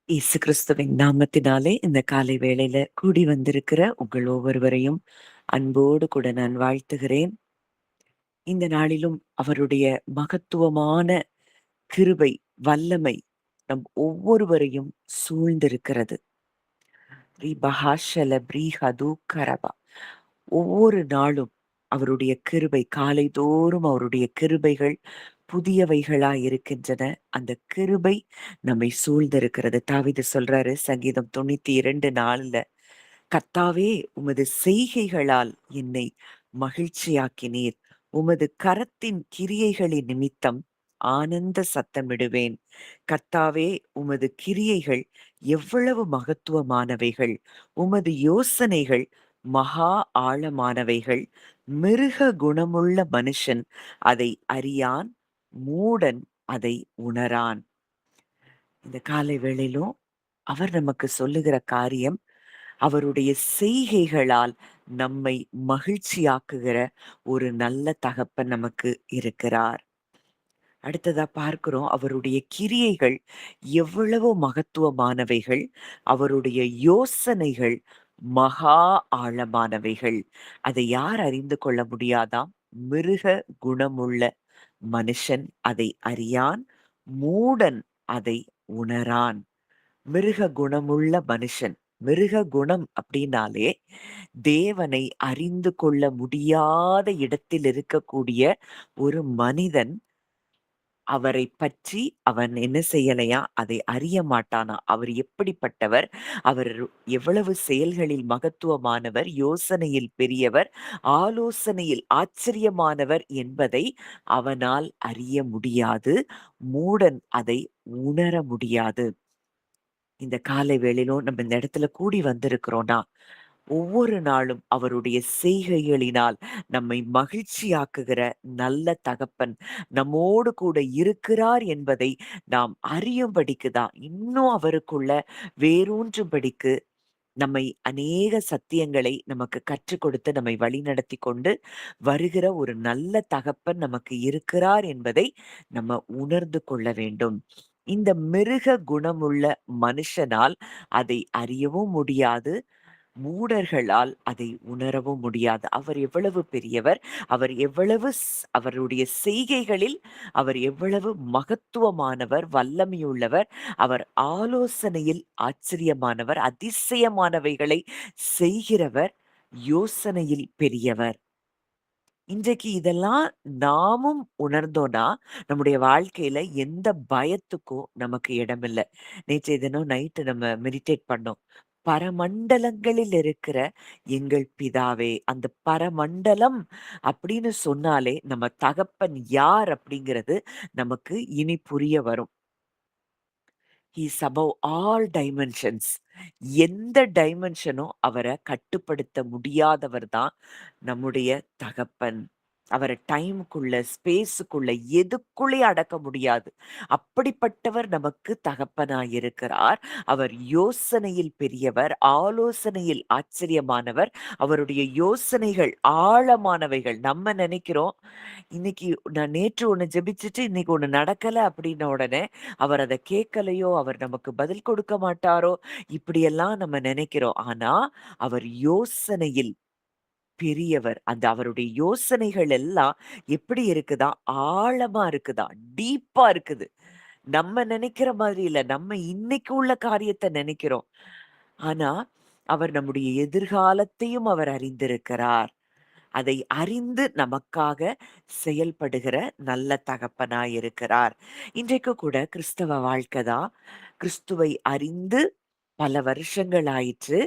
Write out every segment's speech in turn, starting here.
இயேசு கிறிஸ்துவின் நாமத்தினாலே இந்த காலை வேளையில கூடி வந்திருக்கிற உங்கள் ஒவ்வொருவரையும் அன்போடு கூட நான் வாழ்த்துகிறேன். இந்த நாளிலும் அவருடைய மகத்துவமான கிருபை, வல்லமை நம் ஒவ்வொருவரையும் சூழ்ந்திருக்கிறது. ரிபஹாஷல ப்ரீஹது கரபா. ஒவ்வொரு நாளும் அவருடைய கிருபை, காலைதோறும் அவருடைய கிருபைகள் புதியவைகளாய் இருக்கின்றன. அந்த கிருபை நம்மை சூழ்ந்திருக்கிறது. தாவீது சொல்றாரு சங்கீதம் 92:4, கர்த்தாவே உமது செய்கைகளால் என்னை மகிழ்ச்சியாக்கினீர். உமது கரத்தின் கிரியைகளின் நிமித்தம் ஆனந்த சத்தமிடுவேன். கர்த்தாவே உமது கிரியைகள் எவ்வளவு மகத்துவமானவைகள்! உமது யோசனைகள் மகா ஆழமானவைகள். மிருக குணமுள்ள மனுஷன் அதை அறியான், மூடன் அதை உணரான். இந்த காலை வேளையிலும் அவர் நமக்கு சொல்லுகிற காரியம், அவருடைய செய்கைகளால் நம்மை மகிழ்ச்சியாக்குகிற ஒரு நல்ல தகப்பன் நமக்கு இருக்கிறார். அடுத்ததா பார்க்கிறோம், அவருடைய கிரியைகள் எவ்வளவு மகத்துவமானவைகள், அவருடைய யோசனைகள் மகா ஆழமானவைகள். அதை யார் அறிந்து கொள்ள முடியாதாம்? மிருக குணமுள்ள மனுஷன் அதை அறியான், மூடன் அதை உணரான். மிருக குணமுள்ள மனுஷன். மிருக குணம் அப்படின்னாலே தேவனை அறிந்து கொள்ள முடியாத இடத்தில் இருக்கக்கூடிய ஒரு மனிதன். அவரை பற்றி அவன் என்ன செய்யலையா? அதை அறிய மாட்டானா? அவர் எப்படிப்பட்டவர்? அவர் எவ்வளவு செயல்களில் மகத்துவமானவர், யோசனையில் பெரியவர், ஆலோசனையில் ஆச்சரியமானவர் என்பதை அவனால் அறிய முடியாது. மூடன் அதை உணர முடியாது. இந்த காலை வேளையிலும் நம்ம இந்த இடத்துல கூடி வந்திருக்கிறோம்னா, ஒவ்வொரு நாளும் அவருடைய செய்கைகளினால் நம்மை மகிழ்ச்சியாக்குகிற நல்ல தகப்பன் நம்மோடு கூட இருக்கிறார் என்பதை நாம் அறியும்படிக்கு தான், இன்னும் அவருக்குள்ள வேரூன்றும்படிக்கு நம்மை அநேக சத்தியங்களை நமக்கு கற்றுக் கொடுத்து நம்மை வழிநடத்தி கொண்டு வருகிற ஒரு நல்ல தகப்பன் நமக்கு இருக்கிறார் என்பதை நம்ம உணர்ந்து கொள்ள வேண்டும். இந்த மிருக குணமுள்ள மனுஷனால் அதை அறியவும் முடியாது, மூடர்களால் அதை உணரவும் முடியாது. அவர் எவ்வளவு பெரியவர், அவர் எவ்வளவு அவருடைய செய்கைகளில் அவர் எவ்வளவு மகத்துவமானவர், வல்லமையுள்ளவர், அவர் ஆலோசனையில் ஆச்சரியமானவர், அதிசயமானவைகளை செய்கிறவர், யோசனையில் பெரியவர். இன்றைக்கு இதெல்லாம் நாமும் உணர்ந்தோம்னா, நம்முடைய வாழ்க்கையில எந்த பயத்துக்கும் நமக்கு இடமில்ல. நேற்றைய தினம் நைட்டு நம்ம மெடிடேட் பண்ணோம். பரமண்டலங்களில் இருக்கிற எங்கள் பிதாவே. அந்த பரமண்டலம் அப்படின்னு சொன்னாலே, நம்ம தகப்பன் யார் அப்படிங்கிறது நமக்கு இனி புரிய வரும். He is above all dimensions. எந்த டைமென்ஷனும் அவர கட்டுப்படுத்த முடியாதவர் தான் நம்முடைய தகப்பன். அவர டைம்க்குள்ள, ஸ்பேஸுக்குள்ள எதுக்குள்ளயும் அடக்க முடியாது. அப்படிப்பட்டவர் நமக்கு தகப்பனாய் இருக்கிறார். அவர் யோசனையில் பெரியவர், ஆலோசனையில் ஆச்சரியமானவர். அவருடைய யோசனைகள் ஆழமானவைகள். நம்ம நினைக்கிறோம், இன்னைக்கு நான் நேற்று ஒண்ணு ஜெபிச்சுட்டு இன்னைக்கு ஒண்ணு நடக்கல அப்படின்ன உடனே, அவர் அத கேட்கலையோ, அவர் நமக்கு பதில் கொடுக்க மாட்டாரோ, இப்படியெல்லாம் நம்ம நினைக்கிறோம். ஆனா, அவர் யோசனையில் பெரியவர். அந்த அவருடைய யோசனைகள் எல்லாம் எப்படி இருக்குதா? ஆழமா இருக்குதா? டீப்பா இருக்குது. நம்ம நினைக்கிற மாதிரி இல்ல. நம்ம இன்னைக்கு உள்ள காரியத்த நினைக்கிறோம். ஆனா, அவர் நம்முடைய எதிர்காலத்தையும் அவர் அறிந்திருக்கிறார். அதை அறிந்து நமக்காக செயல்படுகிற நல்ல தகப்பனாய் இருக்கிறார். இன்றைக்கு கூட கிறிஸ்தவ வாழ்க்கை தான். கிறிஸ்துவை அறிந்து பல வருஷங்கள் ஆயிற்று.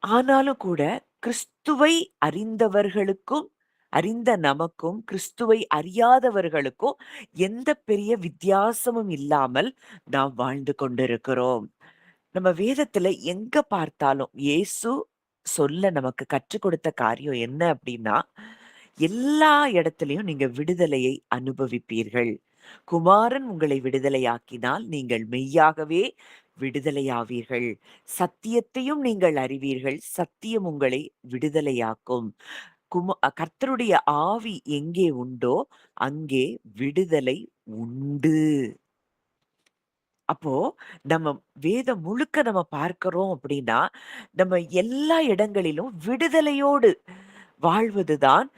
ஆனாலும் கூட கிறிஸ்துவை அறிந்தவர்களுக்கும், அறிந்த நமக்கும், கிறிஸ்துவை அறியாதவர்களுக்கும் எந்த பெரிய வித்தியாசமும் இல்லாமல் நாம் வாழ்ந்து கொண்டிருக்கிறோம். நம்ம வேதத்துல எங்க பார்த்தாலும் இயேசு சொல்ல நமக்கு கற்றுக் கொடுத்த காரியம் என்ன அப்படின்னா, எல்லா இடத்திலயும் நீங்க விடுதலையை அனுபவிப்பீர்கள். குமாரன் உங்களை விடுதலையாக்கினால் நீங்கள் மெய்யாகவே விடுதலையாவீர்கள். சத்தியத்தையும் நீங்கள் அறிவீர்கள். சத்தியம் உங்களை விடுதலையாக்கும். கர்த்தருடைய ஆவி எங்கே உண்டோ அங்கே விடுதலை உண்டு. அப்போ நம்ம வேதம் முழுக்க நம்ம பார்க்கிறோம் அப்படின்னா, நம்ம எல்லா இடங்களிலும் விடுதலையோடு வாழ்வதுதான்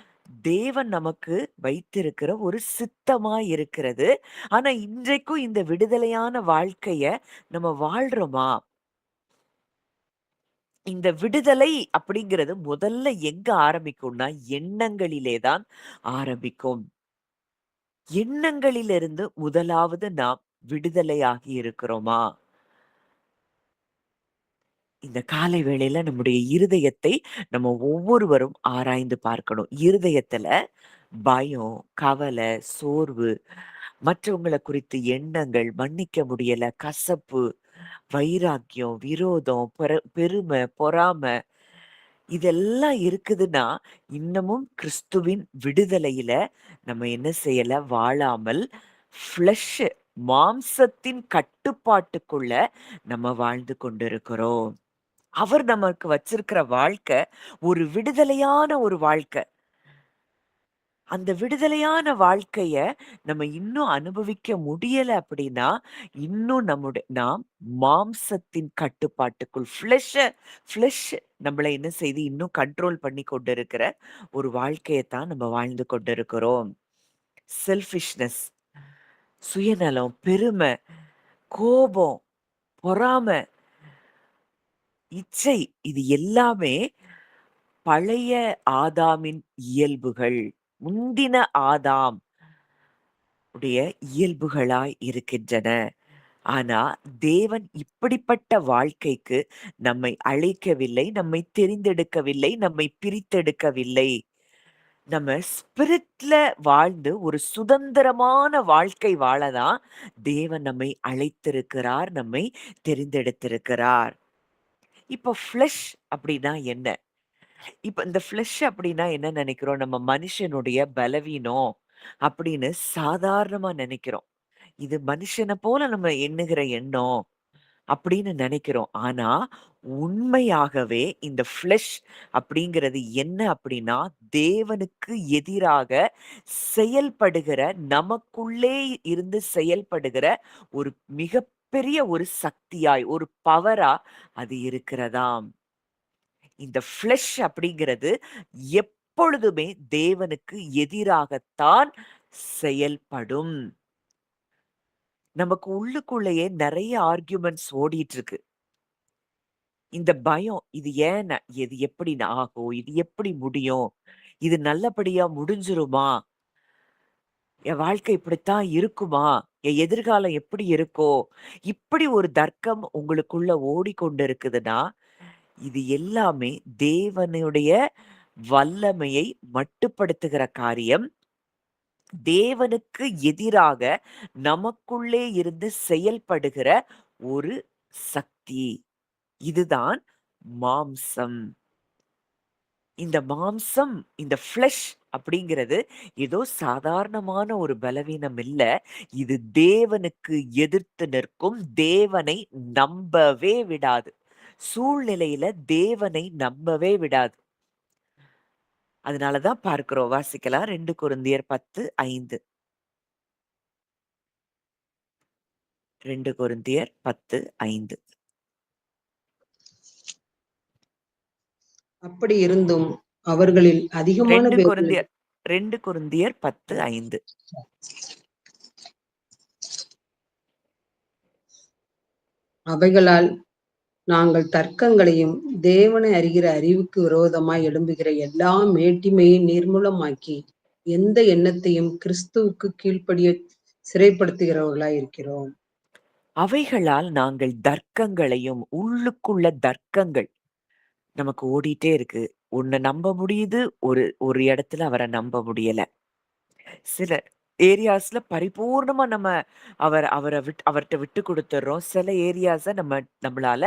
தேவன் நமக்கு வைத்திருக்கிற ஒரு சித்தமா இருக்கிறது. ஆனா இன்றைக்கும் இந்த விடுதலையான வாழ்க்கைய நம்ம வாழ்றோமா? இந்த விடுதலை அப்படிங்கிறது முதல்ல எங்க ஆரம்பிக்கும்னா, எண்ணங்களிலே தான் ஆரம்பிக்கும். எண்ணங்களிலிருந்து முதலாவது நாம் விடுதலையாகி இருக்கிறோமா? இந்த காலை வேளையில நம்முடைய இருதயத்தை நம்ம ஒவ்வொருவரும் ஆராய்ந்து பார்க்கணும். இருதயத்துல பயம், கவலை, சோர்வு, மற்றவங்கள குறித்து எண்ணங்கள், மன்னிக்க முடியல, கசப்பு, வைராக்கியம், விரோதம், பெருமை, பொறாமை இதெல்லாம் இருக்குதுன்னா, இன்னமும் கிறிஸ்துவின் விடுதலையில நம்ம என்ன செய்யல? வாழாமல் ஃப்ளஷ் மாம்சத்தின் கட்டுப்பாட்டுக்குள்ள நம்ம வாழ்ந்து கொண்டிருக்கிறோம். அவர் நமக்கு வச்சிருக்கிற வாழ்க்கை ஒரு விடுதலையான ஒரு வாழ்க்கை. அந்த விடுதலையான வாழ்க்கைய நம்ம இன்னும் அனுபவிக்க முடியல அப்படின்னா, இன்னும் நாம் மாம்சத்தின் கட்டுப்பாட்டுக்குள் ஃப்ளஷ் நம்மள என்ன செய்து இன்னும் கண்ட்ரோல் பண்ணி கொண்டிருக்கிற ஒரு வாழ்க்கையத்தான் நம்ம வாழ்ந்து கொண்டிருக்கிறோம். செல்ஃபிஷ்னஸ், சுயநலம், பெருமை, கோபம், பொறாமை, இச்சை இது எல்லாமே பழைய ஆதாமின் இயல்புகள். முந்தின ஆதாம் உடைய இயல்புகளாய் இருக்கின்றன. ஆனா, தேவன் இப்படிப்பட்ட வாழ்க்கைக்கு நம்மை அழைக்கவில்லை, நம்மை தெரிந்தெடுக்கவில்லை, நம்மை பிரித்தெடுக்கவில்லை. நம்ம ஸ்பிரிட்ல வாழ்ந்து ஒரு சுதந்திரமான வாழ்க்கை வாழதான் தேவன் நம்மை அழைத்திருக்கிறார், நம்மை தெரிந்தெடுத்திருக்கிறார். இப்ப ஃப்ளஷ் அப்படின்னா என்ன? இப்ப இந்த ஃப்ளஷ் அப்படின்னா என்ன நெனைக்கிறோம்? நம்ம மனுஷனுடைய பலவீனம் அப்படின்னு சாதாரணமா நெனைக்கிறோம். இது மனுஷன போல நம்ம எண்ணுகிற எண்ணம் அப்படின்னு நெனைக்கிறோம். ஆனா, உண்மையாகவே இந்த ஃப்ளஷ் அப்படிங்கிறது என்ன அப்படின்னா, தேவனுக்கு எதிராக செயல்படுகிற, நமக்குள்ளே இருந்து செயல்படுகிற ஒரு மிகப்பெரிய ஒரு சக்தியாய், ஒரு பவரா அது இருக்கிறதாம். இந்த ஃப்ளஷ் அப்படிங்கிறது எப்பொழுதுமே தேவனுக்கு எதிராகத்தான் செயல்படும். நமக்கு உள்ளுக்குள்ளேயே நெறைய ஆர்குமென்ட்ஸ் ஓடிட்டு இருக்கு. இந்த பயம், இது ஏன் இது எப்படி ஆகும்? இது எப்படி முடியும்? இது நல்லபடியா முடிஞ்சிருமா? என் வாழ்க்கை இப்படித்தான் இருக்குமா? என் எதிர்காலம் எப்படி இருக்கும்? இப்படி ஒரு தர்க்கம் உங்களுக்குள்ள ஓடிக்கொண்டிருக்குதுன்னா, இது எல்லாமே தேவனுடைய வல்லமையை மட்டுப்படுத்துகிற காரியம். தேவனுக்கு எதிராக நமக்குள்ளே இருந்து செயல்படுகிற ஒரு சக்தி. இதுதான் மாம்சம். இந்த மாம்சம், இந்த ஃப்ளஷ் அப்படிங்கிறது ஏதோ சாதாரணமான ஒரு பலவீனம் இல்ல. இது தேவனுக்கு எதிர்த்து நிற்கும். தேவனை நம்பவே விடாது. சூழ்நிலையில தேவனை நம்பவே விடாது. அதனால தான் பார்க்கிறோம். வாசிக்கலாம் 2 கொரிந்தியர் 10:5. 2 கொரிந்தியர் 10:5. அப்படி இருந்தும் அவர்களில் அதிகமான 2 பேர்கள் கொரிந்தியர் 2 கொரிந்தியர் 10:5. அவைகளால் நாங்கள் தர்க்கங்களையும் தேவனை அறிகிற அறிவுக்கு விரோதமாய் எழும்புகிற எல்லா மேட்டிமையை நிர்மூலமாக்கி எந்த எண்ணத்தையும் கிறிஸ்துவுக்கு கீழ்ப்படிய சிறைப்படுத்துகிறவர்களாய் இருக்கிறோம். அவைகளால் நாங்கள் தர்க்கங்களையும் உள்ளுக்குள்ள தர்க்கங்கள் நமக்கு ஓடிட்டே இருக்கு. ஒண்ண நம்ப முடியுது. ஒரு ஒரு இடத்துல அவர நம்ப முடியல. சில ஏரியாஸ்ல பரிபூர்ணமா நம்ம அவர்ட்ட விட்டு குடுத்துர்றோம். சில ஏரியாஸ நம்மளால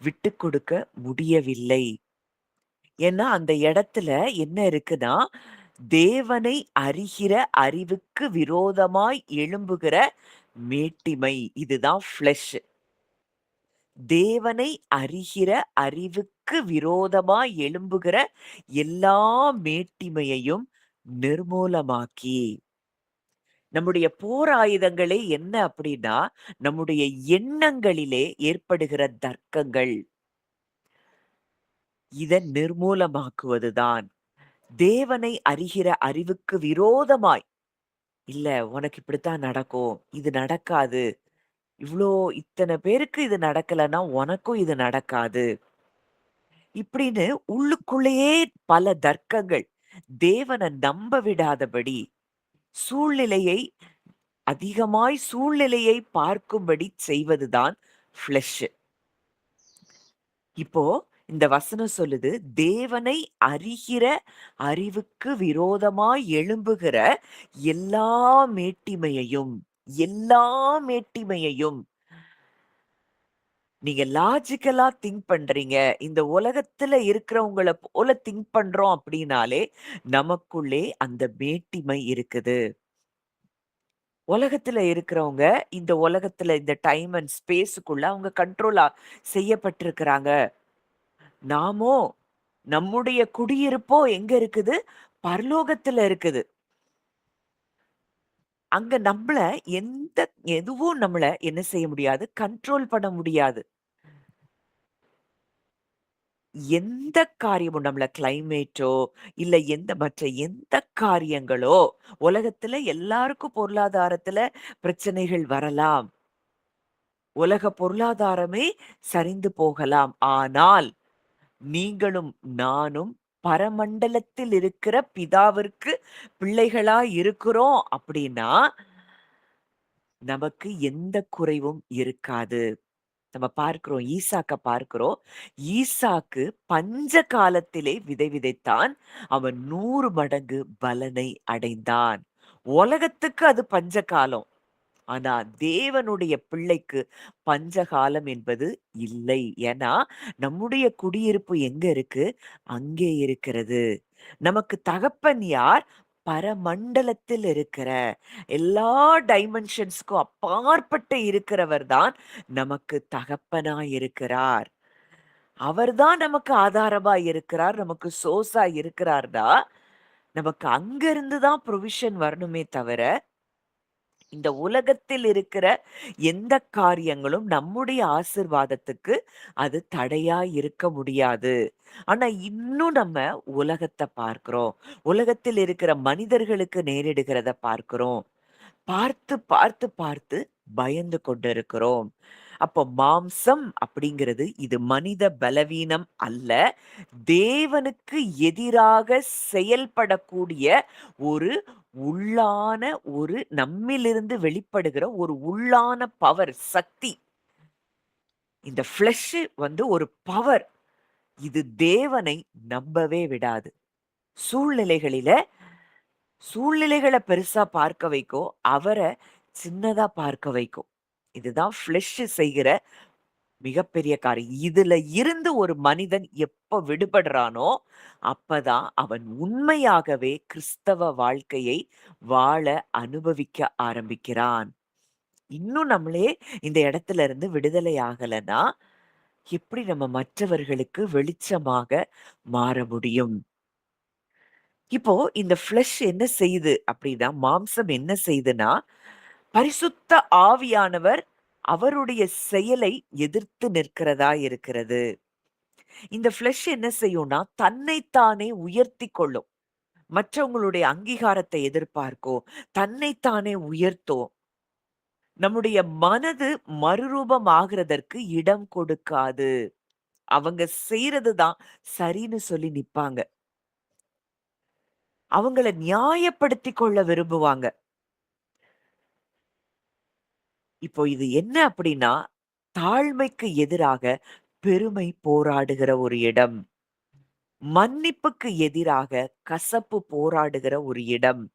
விட்டு கொடுக்க முடியவில்லை. ஏன்னா, அந்த இடத்துல என்ன இருக்குன்னா, தேவனை அறிகிற அறிவுக்கு விரோதமாய் எழும்புகிற மேட்டிமை. இதுதான் ஃப்ளஷ். தேவனை அறிகிற அறிவுக்கு விரோதமாய் எழும்புகிற எல்லா மேட்டிமையையும் நிர்மூலமாக்கி நம்முடைய போர் ஆயுதங்களே என்ன அப்படின்னா, நம்முடைய எண்ணங்களிலே ஏற்படுகிற தர்க்கங்கள். இத நிர்மூலமாக்குவதுதான். தேவனை அறிகிற அறிவுக்கு விரோதமாய், "இல்ல உனக்கு இப்படித்தான் நடக்கும். இது நடக்காது. இவ்ளோ இத்தன பேருக்கு இது நடக்கலன்னா, உனக்கும் இது நடக்காது." இப்படின்னு உள்ளுக்குள்ளேயே பல தர்க்கங்கள். தேவன நம்ப விடாதபடி, சூழ்நிலையை சூழ்நிலையை பார்க்கும்படி செய்வதுதான் ஃப்ளஷ். இப்போ இந்த வசனம் சொல்லுது, தேவனை அறிகிற அறிவுக்கு விரோதமாய் எழும்புகிற எல்லா மேட்டிமையையும் எல்லா மேட்டிமையையும் நீங்க லாஜிக்கலா திங்க் பண்றீங்க. இந்த உலகத்துல இருக்கிறவங்கள போல திங்க் பண்றோம் அப்படின்னாலே, நமக்குள்ளே அந்த மேட்டிமை இருக்குது. உலகத்துல இருக்கிறவங்க, இந்த உலகத்துல இந்த டைம் அண்ட் ஸ்பேஸுக்குள்ள அவங்க கண்ட்ரோலா செய்யப்பட்டிருக்கிறாங்க. நாமோ, நம்முடைய குடியிருப்போ எங்க இருக்குது? பரலோகத்துல இருக்குது. அங்க எதுவும் நம்மள என்ன செய்ய முடியாது? கண்ட்ரோல் பண்ண முடியாது. எந்த காரியமும் நம்மள கிளைமேட்டோ, இல்ல எந்த காரியங்களோ, உலகத்துல எல்லாருக்கும் பொருளாதாரத்துல பிரச்சனைகள் வரலாம். உலக பொருளாதாரமே சரிந்து போகலாம். ஆனால், நீங்களும் நானும் பரமண்டலத்தில் இருக்கிற பிதாவிற்கு பிள்ளைகளா இருக்கிறோம் அப்படின்னா, நமக்கு எந்த குறைவும் இருக்காது. நம்ம பார்க்கிறோம். ஈசாக்க பார்க்கிறோம். ஈசாக்கு பஞ்ச காலத்திலே விதை விதைத்தான். அவன் 100 மடங்கு பலனை அடைந்தான். உலகத்துக்கு அது பஞ்ச காலம். ஆனா தேவனுடைய பிள்ளைக்கு பஞ்சகாலம் என்பது இல்லை. ஏன்னா, நம்முடைய குடியிருப்பு எங்க இருக்கு? அங்கே இருக்கிறது. நமக்கு தகப்பன் யார்? பரமண்டலத்தில் இருக்கிற எல்லா டைமென்ஷன்ஸ்க்கும் அப்பாற்பட்டு இருக்கிறவர் தான் நமக்கு தகப்பனாய் இருக்கிறார். அவர்தான் நமக்கு ஆதாரமா இருக்கிறார். நமக்கு சோர்ஸா இருக்கிறார்னா, நமக்கு அங்கிருந்து தான் புரோவிஷன் வரணுமே தவிர, இந்த உலகத்தில் இருக்கிற எந்த காரியங்களும் நம்முடைய ஆசிர்வாதத்துக்கு அது தடையா இருக்க முடியாது. ஆனா இன்னும் நம்ம உலகத்த பார்க்கிறோம். உலகத்தில் இருக்கிற மனிதர்களுக்கு நேரிடுகிறத பார்க்கிறோம். பார்த்து, பார்த்து, பார்த்து பயந்து கொண்டிருக்கிறோம். அப்போ மாம்சம் அப்படிங்கிறது இது மனித பலவீனம் அல்ல. தேவனுக்கு எதிராக செயல்படக்கூடிய ஒரு உள்ளான நம்மிலிருந்து வெளிப்படுகிற ஒரு உள்ளான பவர், சக்தி. இந்த ஃப்ளஷ் ஒரு பவர். இது தேவனை நம்பவே விடாது. சூழ்நிலைகளில சூழ்நிலைகள பெருசா பார்க்க வைக்கும். அவர சின்னதா பார்க்க வைக்கும். இதுதான் ஃப்ளஷ் செய்கிற மிகப்பெரிய காரியம். இதுல இருந்து ஒரு மனிதன் எப்ப விடுபடுறானோ, அப்பதான் அவன் உண்மையாகவே கிறிஸ்தவ வாழ்க்கையை வாழ அனுபவிக்க ஆரம்பிக்கிறான். இன்னும் நம்மளே இந்த இடத்துல இருந்து விடுதலை ஆகலன்னா, எப்படி நம்ம மற்றவர்களுக்கு வெளிச்சமாக மாற முடியும்? இப்போ இந்த ஃப்ளஷ் என்ன செய்யுது அப்படின்னா, மாம்சம் என்ன செய்யுதுன்னா, பரிசுத்த ஆவியானவர் அவருடைய செயலை எதிர்த்து நிற்கிறதா இருக்கிறது. இந்த ஃப்ளஷ் என்ன செய்யும்னா, தன்னைத்தானே உயர்த்திக் கொள்ளும். மற்றவங்களுடைய அங்கீகாரத்தை எதிர்பார்க்கும். தன்னைத்தானே உயர்த்தும். நம்முடைய மனது மறுரூபம் ஆகுறதற்கு இடம் கொடுக்காது. அவங்க செய்றது தான் சரின்னு சொல்லி நிப்பாங்க. அவங்கள நியாயப்படுத்திக் கொள்ள விரும்புவாங்க. இப்போ இது என்ன அப்படின்னா, தாழ்மைக்கு எதிராக பெருமை போராடுகிற ஒரு இடம். மன்னிப்புக்கு எதிராக கசப்பு போராடுகிற ஒரு இடம்.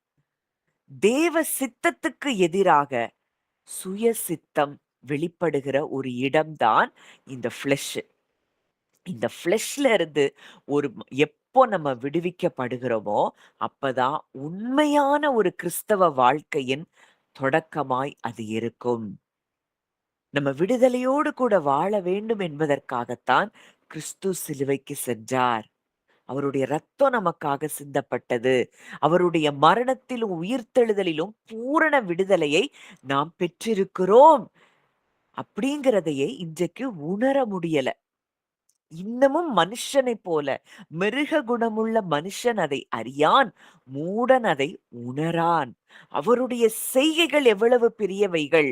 தேவ சித்தத்துக்கு எதிராக சுய சித்தம் வெளிப்படுகிற ஒரு இடம்தான் இந்த ஃப்ளஷ். இந்த ஃப்ளஷ்ல இருந்து எப்போ நம்ம விடுவிக்கப்படுகிறோமோ, அப்பதான் உண்மையான ஒரு கிறிஸ்தவ வாழ்க்கையின் தொடக்கமாய் அது இருக்கும். நம்ம விடுதலையோடு கூட வாழ வேண்டும் என்பதற்காகத்தான் கிறிஸ்து சிலுவைக்கு சென்றார். அவருடைய ரத்தம் நமக்காக சிந்தப்பட்டது. அவருடைய மரணத்திலும், உயிர்த்தெழுதலிலும் பூரண விடுதலையை நாம் பெற்றிருக்கிறோம். அப்படிங்கிறதையே இன்றைக்கு உணர முடியல. இன்னமும் மனுஷனைப் போல, மிருக குணமுள்ள மனுஷன் அதை அறியான், மூடன் அதை உணரான். அவருடைய செய்கைகள் எவ்வளவு பெரியவைகள்!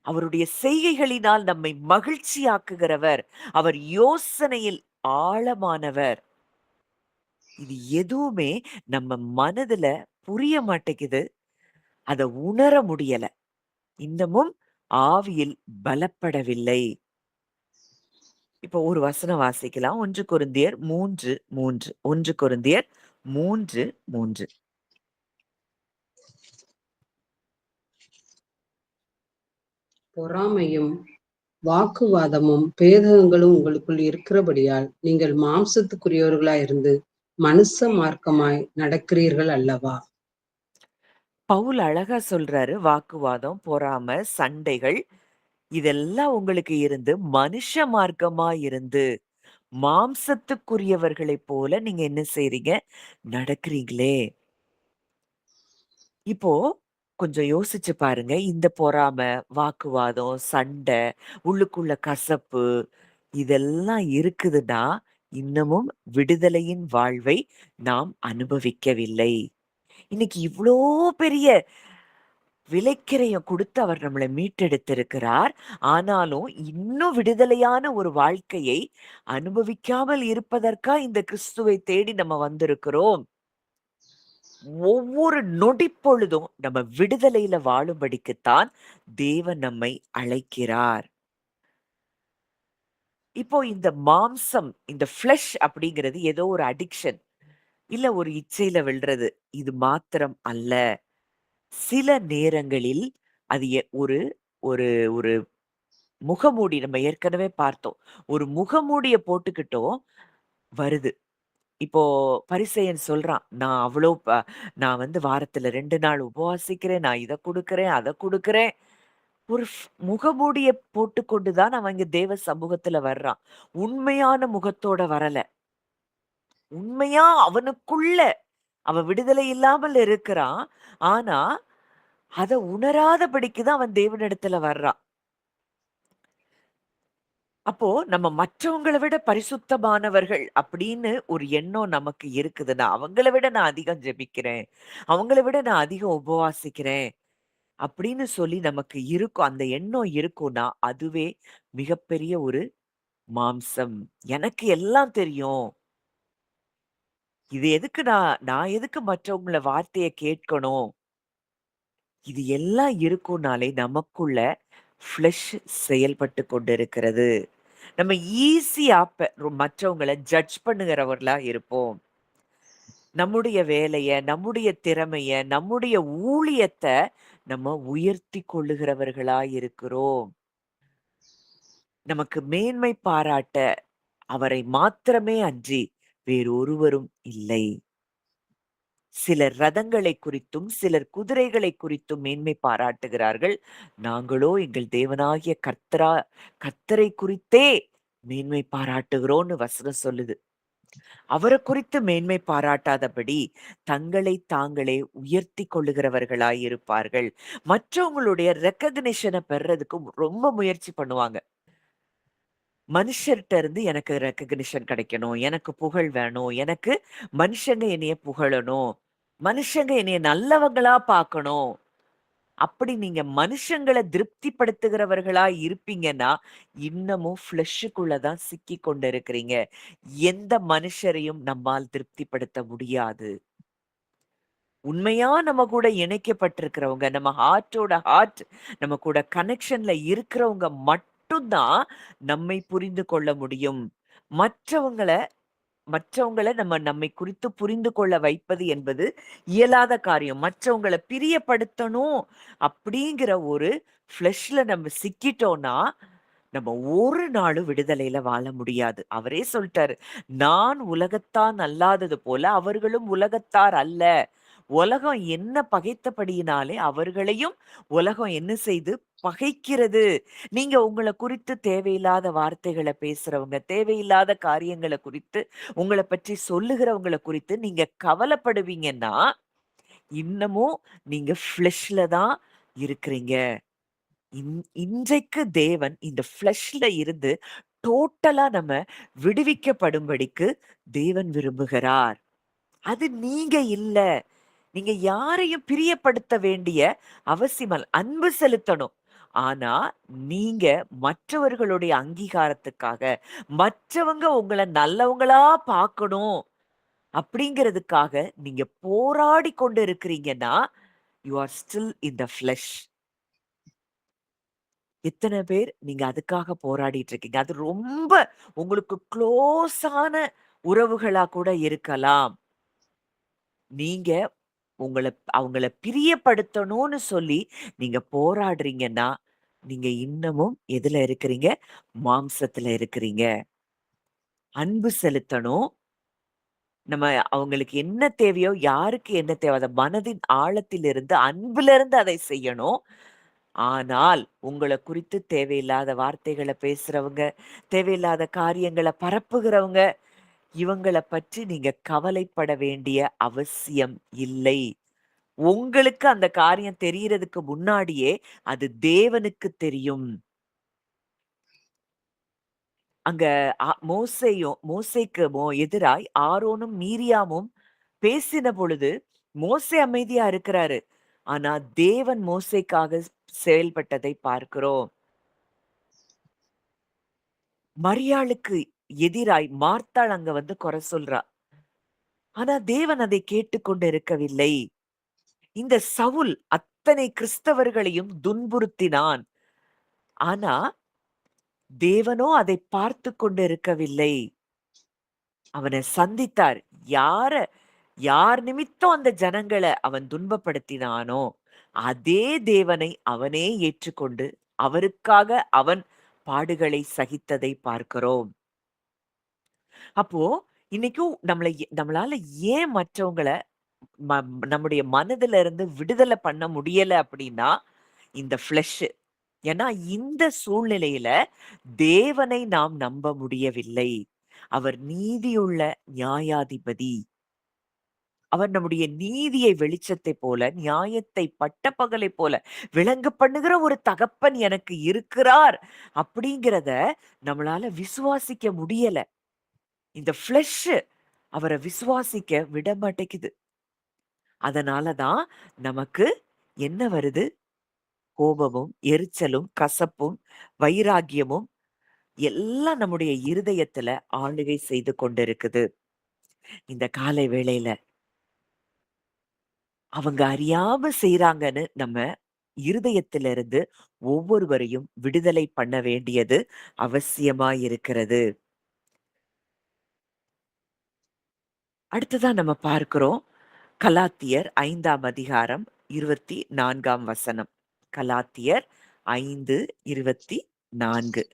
அவருடைய செய்கைகளினால் நம்மை மகிழ்ச்சியாக்குகிறவர். அவர் யோசனையில் ஆழமானவர். இது எதுவுமே நம்ம மனதுல புரிய மாட்டேங்குது. அத உணர முடியல. இன்னமும் ஆவியில் பலப்படவில்லை. இப்போ ஒரு வசனம் வாசிக்கலாம். 1 கொரிந்தியர் 3:3. 1 கொரிந்தியர் 3:3. பொறாமையும் வாக்குவாதமும் பேதகங்களும் உங்களுக்குள் இருக்கிறபடியால் நீங்கள் மாம்சத்துக்குரியவர்களாயிருந்து மனுஷ மார்க்கமாய் நடக்கிறீர்கள் அல்லவா? பவுல் அழகா சொல்றாரு. வாக்குவாதம், பொறாமை, சண்டைகள் இதெல்லாம் உங்களுக்கு இருந்து மனுஷ மார்க்கமா இருந்து மாம்சத்துக்குரியவர்களைப் போல நீங்க என்ன செய்றீங்க? நடக்கிறீங்களே! இப்போ கொஞ்சம் யோசிச்சு பாருங்க. இந்த பொறாமை, வாக்குவாதம், சண்டை, உள்ளுக்குள்ள கசப்பு இதெல்லாம் இருக்குதுன்னா, இன்னமும் விடுதலையின் வாழ்வை நாம் அனுபவிக்கவில்லை. இன்னைக்கு இவ்ளோ பெரிய விலைக்கிரயம் குடுத்து அவர் நம்மள மீட்டெடுத்திருக்கிறார். ஆனாலும் இன்னும் விடுதலையான ஒரு வாழ்க்கையை அனுபவிக்காமல் இருப்பதற்கா இந்த கிறிஸ்துவை தேடி நம்ம வந்திருக்கிறோம். ஒவ்வொரு நொடிப்பொழுதும் நம்ம விடுதலையில வாழும்படிக்குத்தான் தேவன் நம்மை அழைக்கிறார். இப்போ இந்த மாம்சம், இந்த ஃப்ளஷ் அப்படிங்கிறது ஏதோ ஒரு அடிக்ஷன். இல்ல ஒரு இச்சையில விழுறது. இது மாத்திரம் அல்ல. சில நேரங்களில் அது ஒரு ஒரு ஒரு முகமூடி நம்ம ஏற்கனவே பார்த்தோம். ஒரு முகமூடிய போட்டுக்கிட்டோம் வருது. இப்போ பரிசேயன் சொல்றான். நான் வந்து வாரத்துல 2 நாள் உபவாசிக்கிறேன். நான் இத குடுக்கிறேன், அத குடுக்கிறேன். ஒரு முகமூடிய போட்டுக்கொண்டு தான் அவன் இங்க தேவ சமூகத்துல வர்றான். உண்மையான முகத்தோட வரல. உண்மையா அவனுக்குள்ள அவன் விடுதலை இல்லாமல் இருக்கிறான். ஆனா, அத உணராதபடிக்கு தான் அவன் தேவனிடத்துல வர்றான். அப்போ நம்ம மற்றவங்கள விட பரிசுத்தமானவர்கள் அப்படின்னு ஒரு எண்ணம் நமக்கு இருக்குதுன்னா, அவங்கள விட நான் அதிகம் ஜெபிக்கிறேன். அவங்கள விட நான் அதிகம் உபவாசிக்கிறேன். அப்படின்னு சொல்லி நமக்கு இருக்கும். அந்த எண்ணம் இருக்கும்னா, அதுவே மிகப்பெரிய ஒரு மாம்சம். எனக்கு எல்லாம் தெரியும். இது எதுக்கு நான் எதுக்கு மற்றவங்கள வார்த்தைய கேட்கணும்? இது எல்லாம் இருக்கும்னாலே நமக்குள்ள ஃப்ளஷ் செயல்பட்டு கொண்டிருக்கிறது. நம்ம ஈஸியா மற்றவங்கள ஜட்ஜ் பண்ணுகிறவர்களா இருப்போம். நம்முடைய வேலைய, நம்முடைய திறமைய, நம்முடைய ஊழியத்த நம்ம உயர்த்திக் கொள்ளுகிறவர்களா இருக்கிறோம். நமக்கு மேன்மை பாராட்ட அவரை மாத்திரமே அன்றி வேறொருவரும் இல்லை. சிலர் ரதங்களை குறித்தும், சிலர் குதிரைகளை குறித்தும் மேன்மை பாராட்டுகிறார்கள். நாங்களோ எங்கள் தேவனாகிய கர்த்தரை குறித்தே மேன்மை பாராட்டுகிறோம்னு வசனம் சொல்லுது. அவர குறித்து மேன்மை பாராட்டாதபடி தங்களை தாங்களே உயர்த்திக் கொள்ளுகிறவர்களாய் இருப்பார்கள். மற்றவங்களுடைய ரெகக்னிஷன பெறுறதுக்கு ரொம்ப முயற்சி பண்ணுவாங்க. மனுஷர்ட்ட இருந்து எனக்கு ரெகக்னிஷன் கிடைக்கணும். எனக்கு புகழ் வேணும். எனக்கு மனுஷங்க என்னைய புகழணும். மனுஷங்க என்னைய நல்லவங்களா பார்க்கணும். அப்படி நீங்க மனுஷங்கள திருப்திப்படுத்துகிறவர்களா இருப்பீங்கன்னா, இன்னமும் ஃப்ளஷுக்குள்ள தான் சிக்கிக் கொண்டிருக்கிறீங்க. எந்த மனுஷரையும் நம்மால் திருப்திப்படுத்த முடியாது. உண்மையா நம்ம கூட இணைக்கப்பட்டிருக்கிறவங்க, நம்ம ஹார்ட்டோட ஹார்ட் நம்ம கூட கனெக்ஷன்ல இருக்கிறவங்க மட்டும் தான் நம்மை புரிந்து கொள்ள முடியும். மற்றவங்கள மற்றவங்கள நம்மை குறித்து புரிந்து கொள்ள வைப்பது என்பது இயலாத காரியம். மற்றவங்கள பிரியப்படுத்தணும் அப்படிங்கிற ஒரு ஃப்ளஷ்ல நம்ம சிக்கிட்டோம்னா, நம்ம ஒரு நாளும் விடுதலையில வாழ முடியாது. அவரே சொல்ட்டாரு. "நான் உலகத்தான் அல்லாதது போல அவர்களும் உலகத்தார் அல்ல. உலகம் என்ன பகைத்தபடியினாலே அவர்களையும் உலகம் என்ன செய்து பகைக்கிறது. நீங்க உங்கள குறித்து தேவையில்லாத வார்த்தைகள பேசுறவங்க, தேவையில்லாத காரியங்கள குறித்து உங்கள பற்றி சொல்லுகிறவங்கள குறித்து நீங்க கவலைப்படுவீங்கன்னா, இன்னமும் நீங்க ஃப்ளஷ்ல தான் இருக்கிறீங்க. இன்றைக்கு தேவன் இந்த ஃப்ளஷ்ல இருந்து டோட்டலா நம்ம விடுவிக்கப்படும்படிக்கு தேவன் விரும்புகிறார். அது நீங்க இல்ல. நீங்க யாரையும் பிரியப்படுத்த வேண்டிய அவசியம் அன்பு செலுத்தணும். ஆனா, நீங்க மற்றவர்களுடைய அங்கீகாரத்துக்காக, மற்றவங்க உங்கள நல்லவங்களா பார்க்கணும் அப்படிங்கிறதுக்காக நீங்க போராடி கொண்டு இருக்கிறீங்கன்னா, you are still in the flesh. எத்தன பேர் நீங்க அதுக்காக போராடிட்டு இருக்கீங்க? அது ரொம்ப உங்களுக்கு க்ளோஸான உறவுகளா கூட இருக்கலாம். நீங்க உங்கள அவங்கள பிரியப்படுத்தணும்னு சொல்லி நீங்க போராடுறீங்கன்னா, நீங்க இன்னமும் எதுல இருக்கிறீங்க? மாம்சத்துல இருக்கிறீங்க. அன்பு செலுத்தணும். நம்ம அவங்களுக்கு என்ன தேவையோ, யாருக்கு என்ன தேவை, அத மனதின் ஆழத்திலிருந்து, அன்பிலிருந்து அதை செய்யணும். ஆனால், உங்கள குறித்து தேவையில்லாத வார்த்தைகள பேசுறவங்க, தேவையில்லாத காரியங்கள பரப்புகிறவங்க, இவங்கள பற்றி நீங்க கவலைப்பட வேண்டிய அவசியம் இல்லை. உங்களுக்கு அந்த காரியம் தெரியறதுக்கு முன்னாடியே, அது தேவனுக்கு தெரியும். அங்க மோசேக்கு எதிராய் ஆரோனும், மீரியாமும் பேசின பொழுது, மோசே அமைதியா இருக்கிறாரு. ஆனா, தேவன் மோசேக்காக செயல்பட்டதை பார்க்கிறோம். மரியாளுக்கு எதிராய் மார்த்தாள் அங்க வந்து குறை சொல்றா. ஆனா, தேவன் அதை கேட்டுக்கொண்டு இருக்கவில்லை. இந்த சவுல் அத்தனை கிறிஸ்தவர்களையும் துன்புறுத்தினான். ஆனா, தேவனோ அதை பார்த்துக் கொண்டு இருக்கவில்லை. அவன சந்தித்தார். யார யார் நிமித்தம் அந்த ஜனங்கள அவன் துன்பப்படுத்தினானோ, அதே தேவனை அவனே ஏற்றுக்கொண்டு, அவருக்காக அவன் பாடுகளை சகித்ததை பார்க்கிறோம். அப்போ இன்னைக்கும் நம்மளால ஏன் மற்றவங்கள ம நம்முடைய மனதுல இருந்து விடுதல பண்ண முடியல அப்படின்னா, இந்த ஃப்ளஷ். ஏன்னா இந்த சூழ்நிலையில தேவனை நாம் நம்ப முடியவில்லை. அவர் நீதியுள்ள நியாயாதிபதி. அவர் நம்முடைய நீதியை வெளிச்சத்தைப் போல, நியாயத்தை பட்டப்பகலைப் போல விளங்க பண்ணுகிற ஒரு தகப்பன் எனக்கு இருக்கிறார் அப்படிங்கிறத நம்மளால விசுவாசிக்க முடியல. இந்த ஃப்ளஷ் அவர விசுவாசிக்க விட மாட்டேங்குது. அதனால தான் நமக்கு என்ன வருது? கோபமும், எரிச்சலும், கசப்பும், வைராக்கியமும் எல்லாம் நம்முடைய இருதயத்துல ஆளுகை செய்து கொண்டிருக்குது. இந்த காலை வேளையில அவங்க அறியாம செய்றாங்கன்னு நம்ம இருதயத்திலிருந்து ஒவ்வொருவரையும் விடுதலை பண்ண வேண்டியது அவசியமாயிருக்கிறது. அடுத்ததா நம்ம பார்க்கிறோம். கலாத்தியர் 5ஆம் அதிகாரம் 24ஆம் வசனம். கலாத்தியர் 5:24.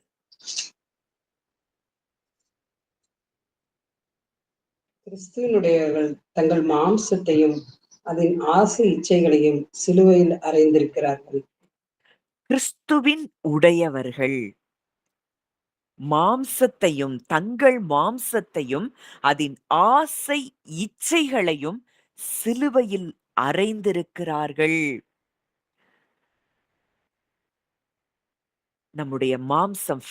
கிறிஸ்துவனுடையவர்கள் தங்கள் மாம்சத்தையும் அதன் ஆசை இச்சைகளையும் சிலுவையில் அறைந்திருக்கிறார்கள். கிறிஸ்துவின் உடையவர்கள் தங்கள் மாம்சத்தையும் அதின் ஆசை இச்சைகளையும் சிலுவையில் அறைந்திருக்கிறார்கள். நம்முடைய மாம்சம்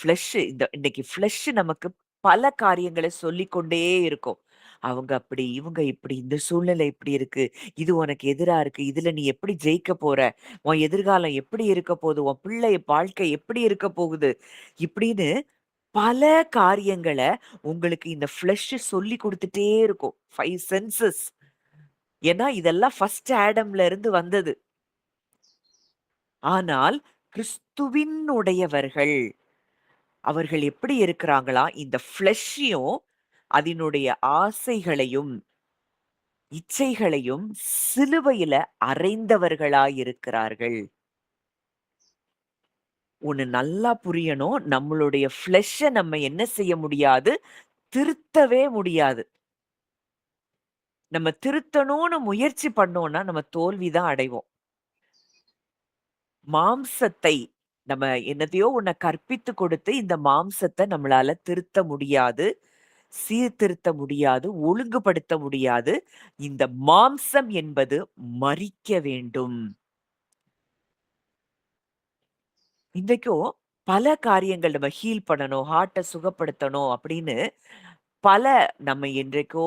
இன்னைக்கு ஃப்ளஷ் நமக்கு பல காரியங்கள சொல்லிக்கொண்டே இருக்கும். அவங்க அப்படி, இவங்க இப்படி, இந்த சூழ்நிலை இப்படி இருக்கு. இது உனக்கு எதிரா இருக்கு. இதுல நீ எப்படி ஜெயிக்க போற? உன் எதிர்காலம் எப்படி இருக்க போகுது? உன் பிள்ளை வாழ்க்கை எப்படி இருக்க போகுது? இப்படின்னு பல காரியங்கள உங்களுக்கு இந்த ஃப்ளஷ் சொல்லிக் குடுத்துட்டே இருக்கும். 5 சென்சஸ். ஏன்னா இதெல்லாம் ஃபர்ஸ்ட் ஆடம்ல இருந்து வந்தது. ஆனால் கிறிஸ்துவினுடையவர்கள் அவர்கள் எப்படி இருக்கிறாங்களா? இந்த ஃப்ளஷ்ஷையும், அதனுடைய ஆசைகளையும், இச்சைகளையும் சிலுவையில அறைந்தவர்களாயிருக்கிறார்கள். ஒண்ணு நல்லா புரியணும். நம்மளுடைய ஃப்ளஷ்ஷ நம்ம என்ன செய்ய முடியாது? திருத்தவே முடியாது. நம்ம திருத்தணும்னு முயற்சி பண்ணோம்னா, நம்ம தோல்வி தான் அடைவோம். மாம்சத்தை நம்ம என்னத்தையோ ஒண்ண கற்பித்து கொடுத்து, இந்த மாம்சத்த நம்மளால திருத்த முடியாது. சீர்திருத்த முடியாது, ஒழுங்குபடுத்த முடியாது. இந்த மாம்சம் என்பது மரிக்க வேண்டும். இன்றைக்கும் பல காரியங்கள் நம்ம ஹீல் பண்ணணும், ஹார்ட்ட சுகப்படுத்தணும் அப்படின்னு பல நம்ம என்றைக்கோ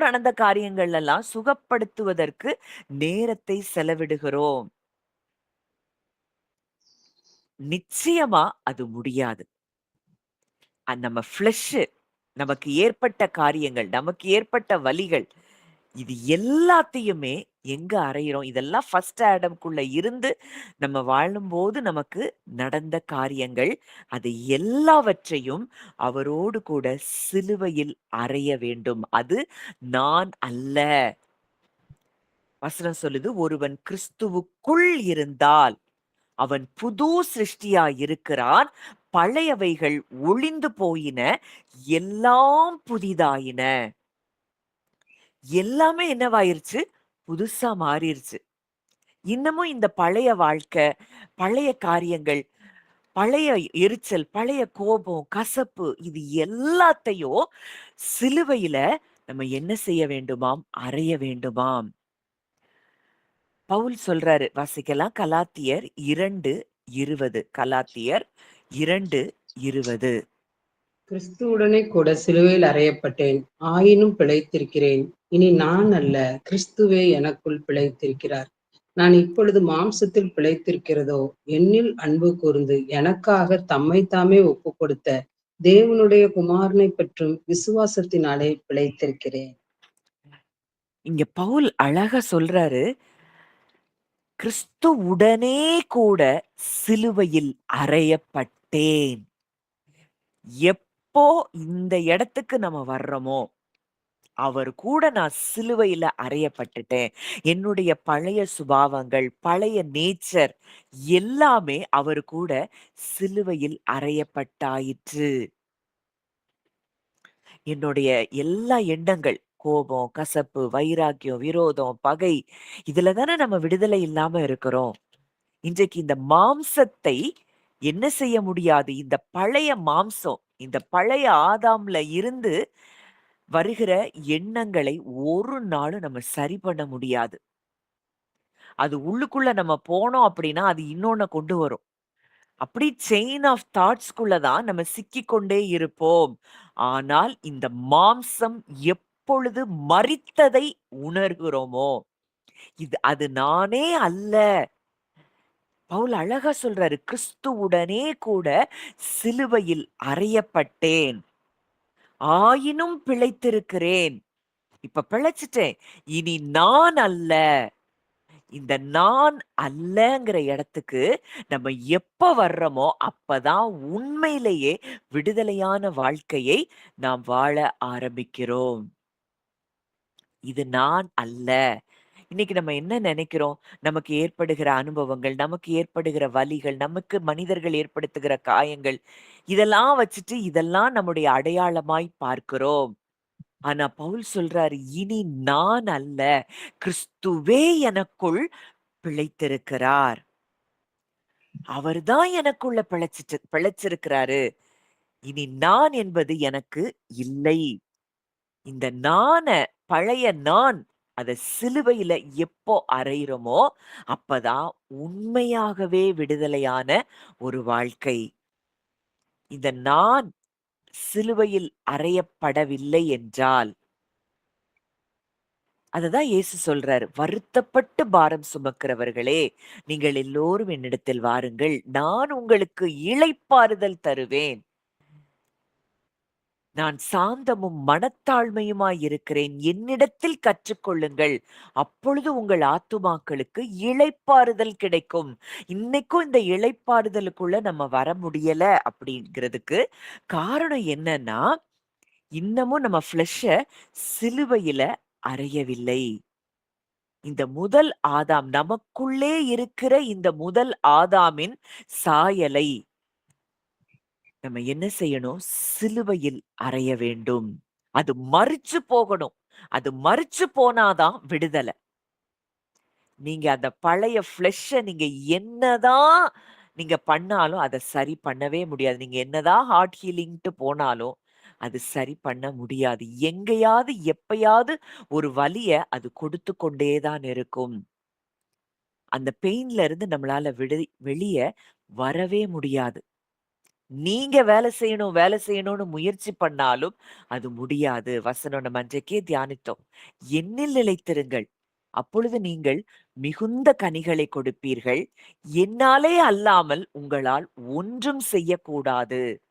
நடந்த காரியங்கள் எல்லாம் சுகப்படுத்துவதற்கு நேரத்தை செலவிடுகிறோம். நிச்சயமா அது முடியாது. நம்ம ஃப்ளஷ் நமக்கு ஏற்பட்ட காரியங்கள், நமக்கு ஏற்பட்ட வலிகள், இது எல்லாத்தையுமே எங்க அறையிறோம்? இதெல்லாம் ஃபர்ஸ்ட் ஆடம்க்குள்ள இருந்து நம்ம வாழும்போது நமக்கு நடந்த காரியங்கள். அது எல்லாவற்றையும் அவரோடு கூட சிலுவையில் அறைய வேண்டும். அது நான் அல்ல. வசனம் சொல்லுது, ஒருவன் கிறிஸ்துவுக்குள் இருந்தால் அவன் புது சிருஷ்டியா இருக்கிறான். பழையவைகள் ஒழிந்து போயின, எல்லாம் புதிதாயின. எல்லாமே என்னவாயிருச்சு? புதுசா மாறிருச்சு. இன்னமும் இந்த பழைய வாழ்க்கை, பழைய காரியங்கள், பழைய எரிச்சல், பழைய கோபம், கசப்பு இது எல்லாத்தையும் சிலுவையில நம்ம என்ன செய்ய வேண்டுமாம்? அறைய வேண்டுமாம். பவுல் சொல்றாரு, வாசிக்கலாம். கலாத்தியர் 2:20. கலாத்தியர் 2:20. கிறிஸ்துவுடனே கூட சிலுவையில் அறையப்பட்டேன். ஆயினும் பிழைத்திருக்கிறேன். இனி நான் அல்ல, கிறிஸ்துவே எனக்குள் பிழைத்திருக்கிறார். நான் இப்பொழுது மாம்சத்தில் பிழைத்திருக்கிறதோ, என்னில் அன்பு கூர்ந்து எனக்காக தம்மைத்தாமே ஒப்புக் கொடுத்த தேவனுடைய குமாரனை பற்றும் விசுவாசத்தினாலே பிழைத்திருக்கிறேன். இங்க பவுல் அழகா சொல்றாரு, கிறிஸ்துவுடனே கூட சிலுவையில் அறையப்பட்டேன். எப்போ இந்த இடத்துக்கு நம்ம வர்றோமோ, அவர் கூட நான் சிலுவையில அறையப்பட்டுட்டேன். என்னுடைய பழைய சுபாவங்கள், பழைய நேச்சர் எல்லாமே அவர் கூட சிலுவையில் அறையப்பட்டாயிற்று. என்னுடைய எல்லா எண்ணங்கள், கோபம், கசப்பு, வைராக்கியம், விரோதம், பகை இதுல தானே நம்ம விடுதலை இல்லாம இருக்கிறோம். இன்றைக்கு இந்த மாம்சத்தை என்ன செய்ய முடியாது? இந்த பழைய மாம்சம், இந்த பழைய ஆதாம்ல இருந்து வருகிற எண்ணங்களை ஒரு நாளும் நம்ம சரி பண்ண முடியாது. அது உள்ளுக்குள்ள நம்ம போனோம் அப்படின்னா, அது இன்னொன்ன கொண்டு வரும். அப்படி செயின் ஆஃப் தாட்ஸ்க்குள்ள தான் நம்ம சிக்கிக்கொண்டே இருப்போம். ஆனால் இந்த மாம்சம் எப்பொழுது மரித்ததை உணர்கிறோமோ, அது நானே அல்ல. பவுல் அழகா சொல்றாரு, கிறிஸ்துவுடனே கூட சிலுவையில் அறையப்பட்டேன். ஆயினும் பிழைத்திருக்கிறேன். இப்ப பிழைச்சுட்டேன். இனி நான் அல்ல. இந்த நான் அல்லங்கிற இடத்துக்கு நம்ம எப்ப வர்றோமோ, அப்பதான் உண்மையிலேயே விடுதலையான வாழ்க்கையை நாம் வாழ ஆரம்பிக்கிறோம். இது நான் அல்ல. இன்னைக்கு நம்ம என்ன நினைக்கிறோம்? நமக்கு ஏற்படுகிற அனுபவங்கள், நமக்கு ஏற்படுகிற வலிகள், நமக்கு மனிதர்கள் ஏற்படுத்துகிற காயங்கள், இதெல்லாம் வச்சுட்டு இதெல்லாம் நம்முடைய அடையாளமாய் பார்க்கிறோம். ஆனா பவுல் சொல்றாரு, இனி நான் அல்ல, கிறிஸ்துவே எனக்குள் பிழைத்திருக்கிறார். அவர்தான் எனக்குள்ள பிழைச்சிருக்கிறாரு. இனி நான் என்பது எனக்கு இல்லை. இந்த பழைய நான் அத சிலுவையில எப்போ அறையிறோமோ, அப்பதான் உண்மையாகவே விடுதலையான ஒரு வாழ்க்கை. இந்த நான் சிலுவையில் அறையப்படவில்லை என்றால், அததான் இயேசு சொல்றாரு. வருத்தப்பட்டு பாரம் சுமக்கிறவர்களே, நீங்கள் எல்லோரும் என்னிடத்தில் வாருங்கள். நான் உங்களுக்கு இளைப்பாறுதல் தருவேன். நான் சாந்தமும் மனத்தாழ்மையுமாய் இருக்கிறேன். என்னிடத்தில் கற்றுக்கொள்ளுங்கள். அப்பொழுது உங்கள் ஆத்துமாக்களுக்கு இளைப்பாறுதல் கிடைக்கும். இன்னைக்கும் இந்த இளைப்பாறுதலுக்குள்ள நம்ம வர முடியல அப்படிங்கிறதுக்கு காரணம் என்னன்னா, இன்னமும் நம்ம ஃப்ளஷ சிலுவையில அறையவில்லை. இந்த முதல் ஆதாம் நமக்குள்ளே இருக்கிற இந்த முதல் ஆதாமின் சாயலை நம்ம என்ன செய்யணும்? சிலுவையில் அறைய வேண்டும். அது மரிச்சு போகணும். அது மரிச்சு போனாதான் விடுதலை. நீங்க அந்த பழைய ஃப்ளெஷ்ஷ நீங்க என்னதான் நீங்க பண்ணாலும், அத சரி பண்ணவே முடியாது. நீங்க என்னதான் ஹார்ட் ஹீலிங்ன்ட்டு போனாலும், அது சரி பண்ண முடியாது. எங்கேயாவது, எப்பயாவது ஒரு வலிய அது கொடுத்து கொண்டே தான் இருக்கும். அந்த பெயின்ல இருந்து நம்மளால வெளிய வரவே முடியாது. நீங்க வேலை செய்யணும்னு முயற்சி பண்ணாலும், அது முடியாது. வசனம் நம்ம அன்றைக்கே தியானித்தோம். என்னில் நிலைத்திருங்கள். அப்பொழுது நீங்கள் மிகுந்த கனிகளை கொடுப்பீர்கள். என்னாலே அல்லாமல் உங்களால் ஒன்றும் செய்யக்கூடாது.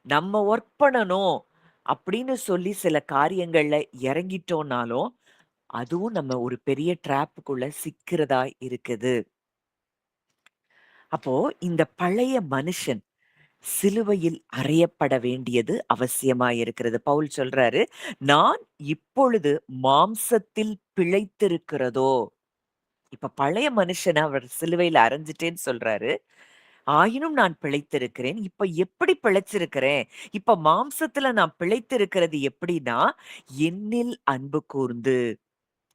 நம்ம ஒர்க் பண்ணணும் அப்படின்னு சொல்லி சில காரியங்கள்ல இறங்கிட்டோம்னாலும், அதுவும் நம்ம ஒரு பெரிய ட்ராப்புக்குள்ள சிக்கிறதா இருக்குது. அப்போ இந்த பழைய மனுஷன் சிலுவையில் அறையப்பட வேண்டியது அவசியமாயிருக்கிறது. பவுல் சொல்றாரு, "நான் இப்பொழுது மாம்சத்தில் பிழைத்திருக்கிறதோ." இப்ப பழைய மனுஷன அவர் சிலுவையில அறைஞ்சுட்டேன்னு சொல்றாரு. ஆயினும் நான் பிழைத்திருக்கிறேன். இப்ப எப்படி பிழைச்சிருக்கிறேன்? இப்ப மாம்சத்துல நான் பிழைத்திருக்கிறது எப்படின்னா, என்னில் அன்பு கூர்ந்து,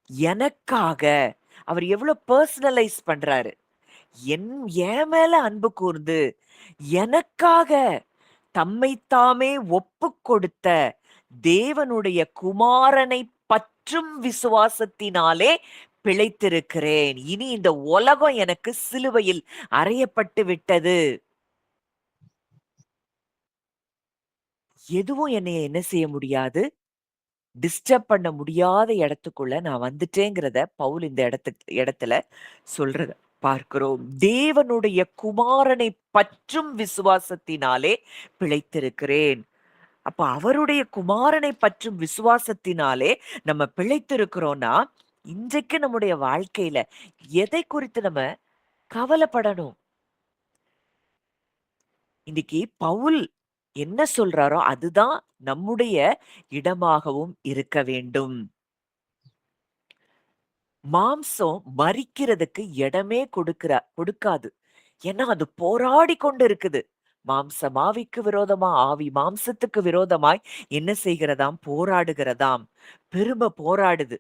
எனக்காக அவர் எவ்வளோ பெர்சனலைஸ் பண்றாரு. என் என் மேல அன்பு கூர்ந்து, எனக்காக தம்மைத்தாமே ஒப்புக் கொடுத்த தேவனுடைய குமாரனை பற்றும் விசுவாசத்தினாலே பிழைத்திருக்கிறேன். இனி இந்த உலகம் எனக்கு சிலுவையில் அறையப்பட்டு விட்டது. எதுவும் என்னைய என்ன செய்ய முடியாது? டிஸ்டர்ப் பண்ண முடியாத இடத்துக்குள்ள நான் வந்துட்டேங்கிறத பவுல் இந்த இடத்துல சொல்றத பார்க்கிறோம். தேவனுடைய குமாரனை பற்றும் விசுவாசத்தினாலே பிழைத்திருக்கிறேன். அப்ப அவருடைய குமாரனை பற்றும் விசுவாசத்தினாலே நம்ம பிழைத்திருக்கிறோம்னா, இன்றைக்கு நம்முடைய வாழ்க்கையில எதை குறித்து நம்ம கவலைப்படணும்? இன்னைக்கு பவுல் என்ன சொல்றாரோ அதுதான் நம்முடைய இடமாகவும் இருக்க வேண்டும். மாம்சம் மரிக்கிறதுக்கு இடமே கொடுக்காது. ஏன்னா அது போராடி கொண்டு இருக்குது. மாம்சம் ஆவிக்கு விரோதமா, ஆவி மாம்சத்துக்கு விரோதமாய் என்ன செய்கிறதாம்? போராடுகிறதாம். பெரும போராடுது.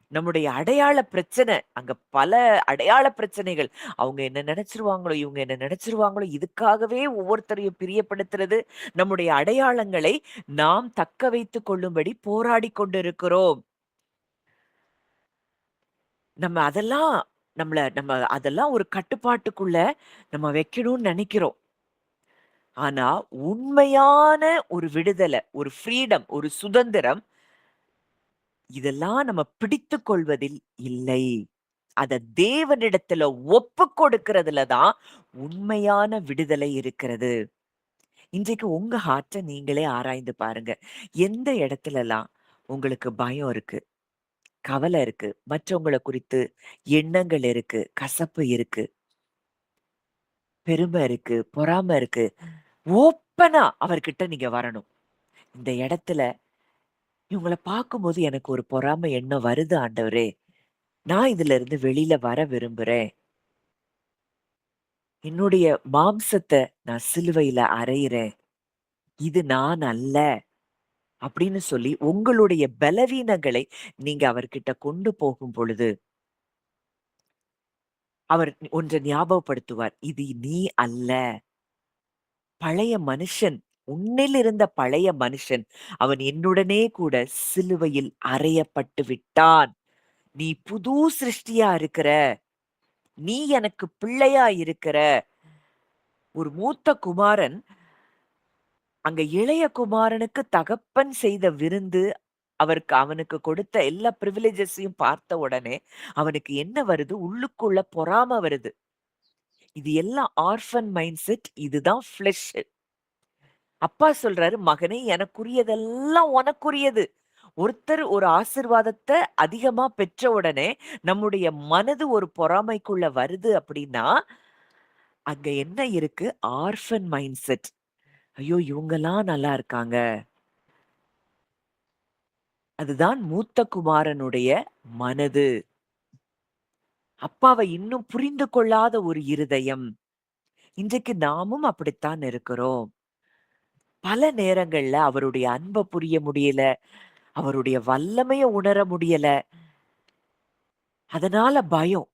நம்முடைய அடையாள பிரச்சனை. அங்க பல அடையாள பிரச்சனைகள். அவங்க என்ன நெனச்சுருவாங்களோ, இவங்க என்ன நெனச்சுருவாங்களோ, இதுக்காகவே ஒவ்வொருத்தரையும் பிரியப்படுத்துறது. நம்முடைய அடையாளங்களை நாம் தக்க வைத்துக் கொள்ளும்படி போராடிக் கொண்டிருக்கிறோம். நம்ம அதெல்லாம் நம்ம அதெல்லாம் ஒரு கட்டுப்பாட்டுக்குள்ள நம்ம வைக்கணும்னு நெனைக்கிறோம். ஆனா, உண்மையான ஒரு விடுதலை, ஒரு ஃப்ரீடம், ஒரு சுதந்திரம் இதெல்லாம் நம்ம பிடித்துக் கொள்வதில் இல்லை. அத தேவனிடத்துல ஒப்புக் கொடுக்கிறதுல தான் உண்மையான விடுதலை இருக்கிறது. இன்றைக்கு உங்க ஹார்ட்ட நீங்களே ஆராய்ந்து பாருங்க. எந்த இடத்துலலாம் உங்களுக்கு பயம் இருக்கு, கவலை இருக்கு, மற்றவங்கள குறித்து எண்ணங்கள் இருக்கு, கசப்பு இருக்கு, பெருமை இருக்கு, பொறாமை இருக்கு. ஓப்பனா அவர்கிட்ட நீங்க வரணும். இந்த இடத்துல இவங்கள பார்க்கும்போது எனக்கு ஒரு பொறாமை எண்ணம் வருது ஆண்டவரே. நான் இதுல இருந்து வெளியில வர விரும்புறேன். என்னுடைய மாம்சத்த நான் சிலுவையில அறையிறேன். இது நான் அல்ல. அப்படின்னு சொல்லி உங்களுடைய பலவீனங்களை நீங்க அவர்கிட்ட கொண்டு போகும் பொழுது, அவர் ஒன்றை ஞாபகப்படுத்துவார். இது நீ அல்ல. பழைய மனுஷன், உன்னில் இருந்த பழைய மனுஷன், அவன் என்னுடனே கூட சிலுவையில் அறையப்பட்டு விட்டான். நீ புது சிருஷ்டியா இருக்கிற. நீ எனக்கு பிள்ளையா இருக்கிற. ஒரு மூத்த குமாரன் அங்க இளைய குமாரனுக்கு தகப்பன் செய்த விருந்து, அவனுக்கு கொடுத்த எல்லா பிரிவிலேஜஸையும் பார்த்த உடனே, அவனுக்கு என்ன வருது? உள்ளுக்குள்ள பொறாம வருது. இது எல்லாம் ஆர்ஃபன் மைண்ட் செட். இதுதான் ஃப்ளஷ். அப்பா சொல்றாரு, "மகனே எனக்குரியதெல்லாம் உனக்குரியது." ஒருத்தர் ஒரு ஆசிர்வாதத்த அதிகமா பெற்ற உடனே, நம்முடைய மனது ஒரு பொறாமைக்குள்ள வருது அப்படின்னா, அங்க என்ன இருக்கு? Orphan mind set. ஐயோ! இவங்கலாம் நல்லா இருக்காங்க. அதுதான் மூத்த குமாரனுடைய மனது. அப்பாவை இன்னும் புரிந்து கொள்ளாத ஒரு இருதயம். இன்றைக்கு நாமும் அப்படித்தான் இருக்கிறோம். பல நேரங்கள்ல அவருடைய அன்ப புரிய முடியல. அவருடைய வல்லமைய உணர முடியல. அதனால பயம்.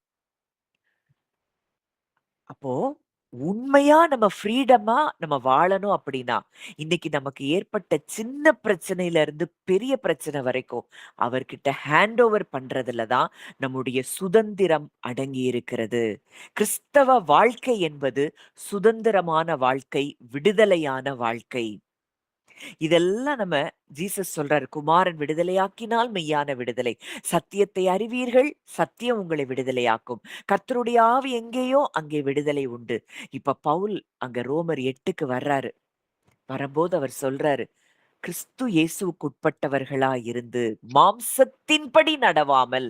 அப்போ உண்மையா நம்ம ஃப்ரீடமா நம்ம வாழணும் அப்படின்னா, இன்னைக்கு நமக்கு ஏற்பட்ட சின்ன பிரச்சனையில இருந்து பெரிய பிரச்சனை வரைக்கும், அவர்கிட்ட ஹேண்ட் ஓவர் பண்றதுல தான் நம்முடைய சுதந்திரம் அடங்கி இருக்கிறது. கிறிஸ்தவ வாழ்க்கை என்பது சுதந்திரமான வாழ்க்கை, விடுதலையான வாழ்க்கை. இதெல்லாம் நம்ம ஜீசஸ் சொல்றாரு, குமாரன் விடுதலையாக்கினால் மெய்யான விடுதலை. சத்தியத்தை அறிவீர்கள், சத்தியம் உங்களை விடுதலையாக்கும். கர்த்தருடைய ஆவி எங்கேயோ அங்கே விடுதலை உண்டு. இப்ப பவுல் அங்க ரோமர் 8க்கு வர்றாரு. வரம்போது அவர் சொல்றாரு, கிறிஸ்து இயேசுவுக்கு உட்பட்டவர்களா இருந்து மாம்சத்தின்படி நடவாமல்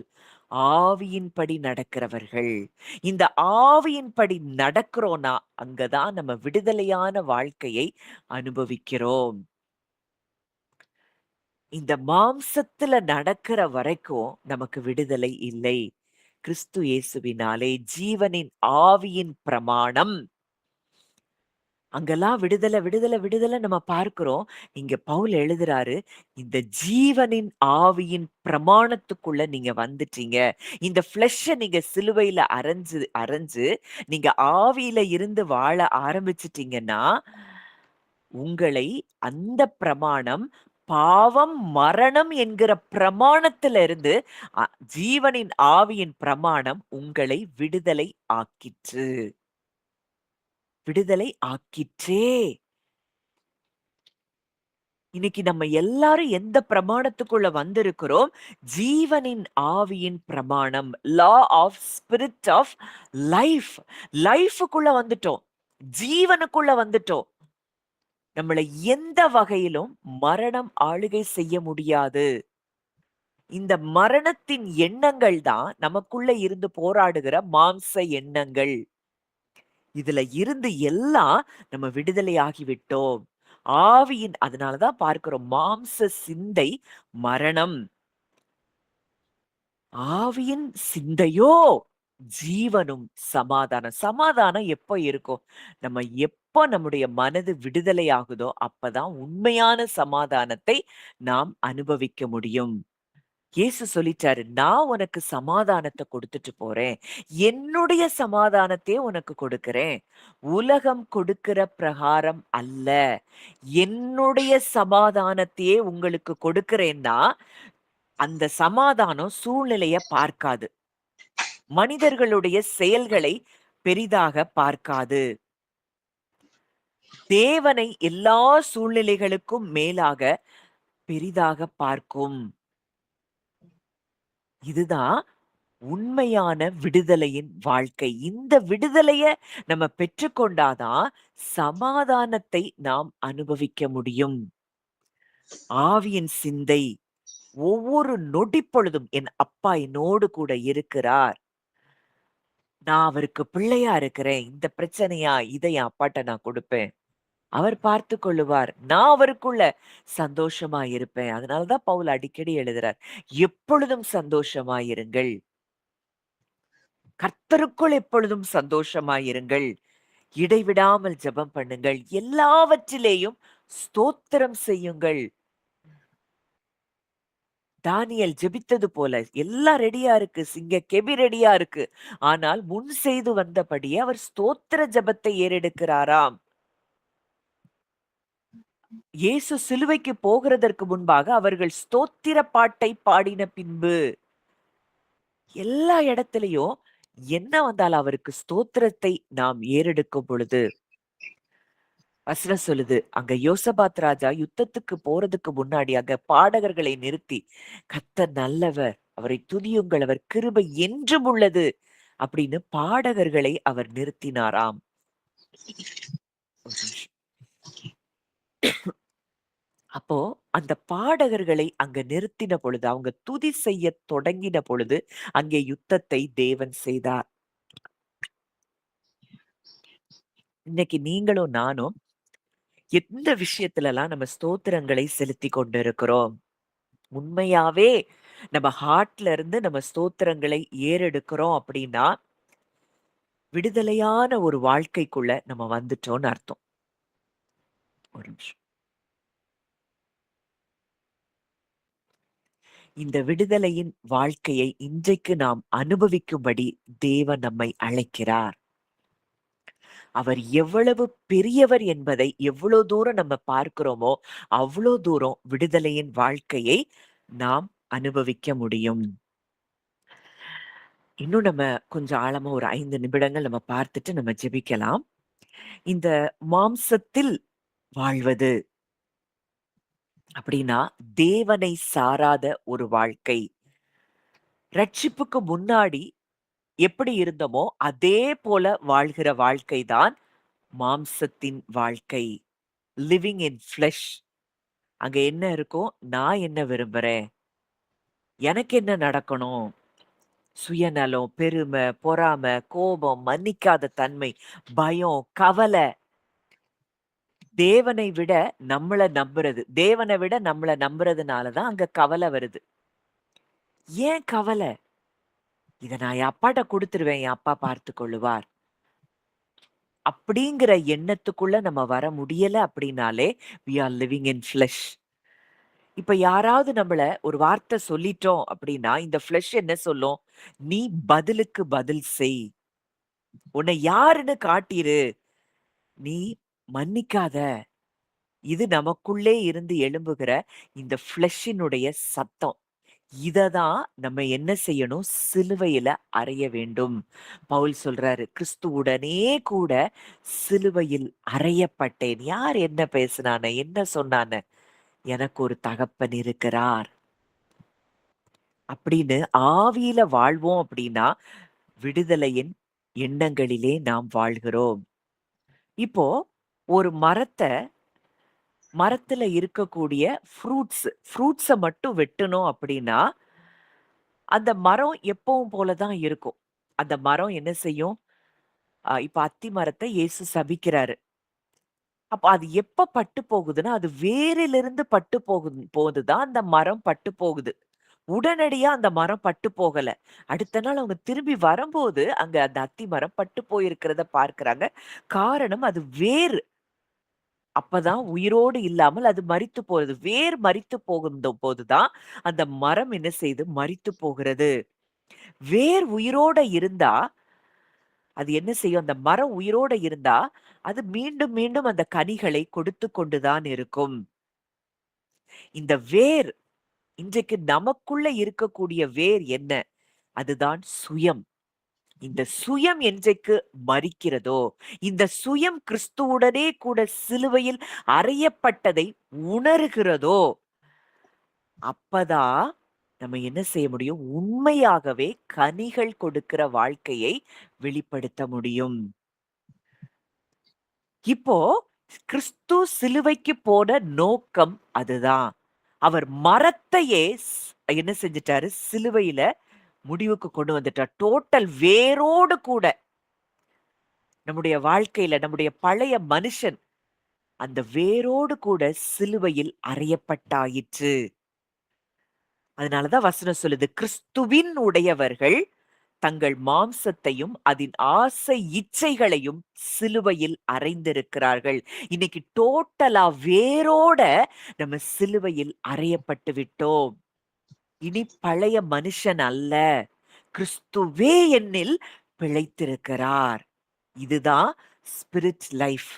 ஆவியின்படி நடக்கிறவர்கள். இந்த ஆவியின்படி நடக்கிறோம்னா அங்கதான் நம்ம விடுதலையான வாழ்க்கையை அனுபவிக்கிறோம். இந்த மாம்சத்துல நடக்கிற வரைக்கும் நமக்கு விடுதலை இல்லை. கிறிஸ்து இயேசுவினாலே ஜீவனின் ஆவியின் பிரமாணம். அங்கெல்லாம் விடுதலை, விடுதலை, விடுதலை நம்ம பார்க்கிறோம். இங்க பவுல் எழுதுறாரு, இந்த ஜீவனின் ஆவியின் பிரமாணத்துக்குள்ள நீங்க வந்துட்டீங்க. இந்த ஃப்ளெஷ்ஷ நீங்க சிலுவையில அறைஞ்சு அறைஞ்சு நீங்க ஆவியில இருந்து வாழ ஆரம்பிச்சுட்டீங்கன்னா, உங்களை அந்த பிரமாணம் பாவம், மரணம் என்கிற பிரமாணத்திலிருந்து அ ஜீவனின் ஆவியின் பிரமாணம் உங்களை விடுதலை ஆக்கிற்று. விடுதலை ஆக்கிற்றே! இன்னைக்கு நம்ம எல்லாரும் எந்த பிரமாணத்துக்குள்ள வந்திருக்கிறோம்? ஜீவனின் ஆவியின் பிரமாணம். Law of spirit of life. லைஃப்க்குள்ள வந்துட்டோம். ஜீவனுக்குள்ள வந்துட்டோம். நம்மள எந்த வகையிலும் மரணம் ஆளுகை செய்ய முடியாது. இந்த மரணத்தின் எண்ணங்கள் தான் நமக்குள்ள இருந்து போராடுகிற மாம்ச எண்ணங்கள். இதுல இருந்து எல்லாம் நம்ம விடுதலையாகி விட்டோம். அதனாலதான் பார்க்கிறோம் மாம்ச சிந்தை மரணம். ஆவியின் சிந்தையோ ஜீவனும் சமாதானம். சமாதானம் எப்ப இருக்கும்? நம்ம எப்ப நம்முடைய மனது விடுதலை ஆகுதோ அப்பதான் உண்மையான சமாதானத்தை நாம் அனுபவிக்க முடியும். இயேசு சொல்லிட்டாரு, நான் உனக்கு சமாதானத்த குடுத்துட்டு போறேன். என்னுடைய சமாதானத்தையே உனக்கு கொடுக்கிறேன். உலகம் கொடுக்கிற பிரகாரம் அல்ல. என்னுடைய சமாதானத்தையே உங்களுக்கு கொடுக்கிறேன்னா, அந்த சமாதானம் சூழ்நிலைய பார்க்காது. மனிதர்களுடைய செயல்களை பெரிதாக பார்க்காது. தேவனை எல்லா சூழ்நிலைகளுக்கும் மேலாக பெரிதாக பார்க்கும். இதுதான் உண்மையான விடுதலையின் வாழ்க்கை. இந்த விடுதலைய நம்ம பெற்றுக்கொண்டாதான் சமாதானத்தை நாம் அனுபவிக்க முடியும். ஆவியின் சிந்தை ஒவ்வொரு நொடி பொழுதும் என் அப்பா என்னோடு கூட இருக்கிறார். நான் அவருக்கு பிள்ளையா இருக்கிறேன். இந்த பிரச்சனையா இதை என் அப்பாட்ட நான் கொடுப்பேன். அவர் பார்த்துக் கொள்ளுவார். நான் அவருக்குள்ள சந்தோஷமா இருப்பேன். அதனாலதான் பவுல் அடிக்கடி எழுதுறார். எப்பொழுதும் சந்தோஷமாயிருங்கள். கர்த்தருக்குள் எப்பொழுதும் சந்தோஷமாயிருங்கள். இடைவிடாமல் ஜெபம் பண்ணுங்கள். எல்லாவற்றிலேயும் ஸ்தோத்திரம் செய்யுங்கள். தானியேல் ஜெபித்தது போல எல்லாம் ரெடியா இருக்கு. சிங்க கெபி ரெடியா இருக்கு. ஆனால் முன் செய்து வந்தபடியே அவர் ஸ்தோத்திர ஜெபத்தை ஏறெடுக்கிறாராம். இயேசு சிலுவைக்கு போகிறதற்கு முன்பாக அவர்கள் ஸ்தோத்திர பாட்டை பாடின பின்பு எல்லா இடத்திலயும் என்ன வந்தாலும் அவருக்கு ஸ்தோத்திரத்தை நாம் ஏறெடுக்கும் பொழுது வசனம் சொல்லுது, அங்க யோசபாத் ராஜா யுத்தத்துக்கு போறதுக்கு முன்னாடி அங்க பாடகர்களை நிறுத்தி, கர்த்தர் நல்லவர், அவரை துதியுங்கள், அவர் கிருபை என்றும் உள்ளது அப்படின்னு பாடகர்களை அவர் நிறுத்தினாராம். ஒரு நிமிஷம். அப்போ அந்த பாடகர்களை அங்க நிறுத்தின பொழுது, அவங்க துதி செய்ய தொடங்கின பொழுது, அங்கே யுத்தத்தை தேவன் செய்தார். இன்னைக்கு நீங்களும் நானும் எந்த விஷயத்துலலாம் நம்ம ஸ்தோத்திரங்களை செலுத்தி கொண்டிருக்கிறோம்? உண்மையாவே நம்ம ஹார்ட்ல இருந்து நம்ம ஸ்தோத்திரங்களை ஏறெடுக்கிறோம் அப்படின்னா, விடுதலையான ஒரு வாழ்க்கைக்குள்ள நம்ம வந்துட்டோம்னு அர்த்தம். ஒரு நிமிஷம். இந்த விடுதலையின் வாழ்க்கையை இன்றைக்கு நாம் அனுபவிக்கும்படி தேவன் நம்மை அழைக்கிறார். அவர் எவ்வளவு பெரியவர் என்பதை எவ்வளோ தூரம் நம்ம பார்க்கிறோமோ, அவ்வளோ தூரம் விடுதலையின் வாழ்க்கையை நாம் அனுபவிக்க முடியும். இன்னும் நம்ம கொஞ்சம் ஆழமா ஒரு 5 நிமிடங்கள் நம்ம பார்த்துட்டு நம்ம ஜெபிக்கலாம். இந்த மாம்சத்தில் வாழ்வது அப்படின்னா, தேவனை சாராத ஒரு வாழ்க்கை. ரட்சிப்புக்கு முன்னாடி எப்படி இருந்தோமோ, அதே போல வாழ்கிற வாழ்க்கை தான் மாம்சத்தின் வாழ்க்கை. Living in flush. அங்க என்ன இருக்கும்? நான் என்ன விரும்புறேன்? எனக்கு என்ன நடக்கணும்? சுயநலம், பெருமை, பொறாமை, கோபம், மன்னிக்காத தன்மை, பயம், கவலை. தேவனை விட தேவனை விட நம்மள நம்புறதுனால தான் அங்க கவலை வருது. ஏன் கவலை? இத நான் என் அப்பாட்ட குடுத்துருவேன். என் அப்பா பார்த்துக் கொள்ளுவார். அப்படிங்கிற எண்ணத்துக்குள்ள நம்ம வர முடியல அப்படின்னாலே, we are living in flush. இப்ப யாராவது நம்மள ஒரு வார்த்தை சொல்லிட்டோம் அப்படின்னா, இந்த ஃப்ளஷ் என்ன சொல்லும்? நீ பதிலுக்கு பதில் செய். உன்னை யாருன்னு காட்டிரு. நீ மன்னிக்காத. இது நமக்குள்ளே இருந்து எழும்புகிற இந்த ஃப்ளஷினுடைய சத்தம். இததான் நம்ம என்ன செய்யணும்? சிலுவையில அறைய வேண்டும். பவுல் சொல்றாரு, கிறிஸ்துவுடனே கூட சிலுவையில் அறையப்பட்டேன். யார் என்ன பேசுனான? என்ன சொன்னான? எனக்கு ஒரு தகப்பன் இருக்கிறார். அப்படின்னு ஆவியில வாழ்வோம் அப்படின்னா, விடுதலையின் எண்ணங்களிலே நாம் வாழ்கிறோம். இப்போ ஒரு மரத்துல இருக்கக்கூடிய ஃப்ரூட்ஸ மட்டும் வெட்டணும் அப்படின்னா, அந்த மரம் எப்பவும் போல தான் இருக்கும். அந்த மரம் என்ன செய்யும்? இப்ப அத்தி மரத்த இயேசு சபிக்கிறாரு. அப்ப அது எப்ப பட்டு போகுதுன்னா, அது வேரிலிருந்து பட்டு போது தான் அந்த மரம் பட்டு போகுது. உடனடியா அந்த மரம் பட்டு போகல. அடுத்த நாள் அவங்க திரும்பி வரும்போது, அங்க அந்த அத்தி மரம் பட்டு போயிருக்கிறத பார்க்கிறாங்க. காரணம் அது வேர். அப்பதான் உயிரோடு இல்லாமல் அது மரித்து போறது. வேர் மரித்து போது தான் அந்த மரம் என்ன செய்யுது? மரித்து போகிறது. வேர் உயிரோட இருந்தா, அது என்ன செய்யும்? அந்த மரம் உயிரோட இருந்தா, அது மீண்டும் மீண்டும் அந்த கனிகளை கொடுத்துக் கொண்டு தான் இருக்கும். இந்த வேர் இன்றைக்கு நமக்குள்ள இருக்கக்கூடிய வேர் என்ன? அதுதான் சுயம். இந்த சுயம் என்றைக்கு மரிக்கிறதோ, இந்த சுயம் கிறிஸ்துவுடனே கூட சிலுவையில் அறையப்பட்டதை உணர்கிறதோ, அப்பதான் நம்ம என்ன செய்ய முடியும்? உண்மையாகவே கனிகள் கொடுக்கிற வாழ்க்கையை வெளிப்படுத்த முடியும். இப்போ கிறிஸ்து சிலுவைக்கு போன நோக்கம் அதுதான். அவர் மரத்தையே என்ன செஞ்சுட்டாரு? சிலுவையில முடிவுக்கு கொண்டு வந்துட்டார். டோட்டல் வேரோடு கூட நம்முடைய வாழ்க்கையில நம்முடைய பழைய மனுஷன் அந்த வேரோடு கூட சிலுவையில் அறையப்பட்டாயிற்று. அதனாலதான் வசனம் சொல்லுது, கிறிஸ்துவின் உடையவர்கள் தங்கள் மாம்சத்தையும் அதன் ஆசை இச்சைகளையும் சிலுவையில் அறைந்திருக்கிறார்கள். இன்னைக்கு டோட்டலா வேரோட நம்ம சிலுவையில் அறையப்பட்டு விட்டோம். இனி பழைய மனுஷன் அல்ல, கிறிஸ்துவே என்னில் பிழைத்திருக்கிறார். இதுதான் ஸ்பிரிட் லைஃப்.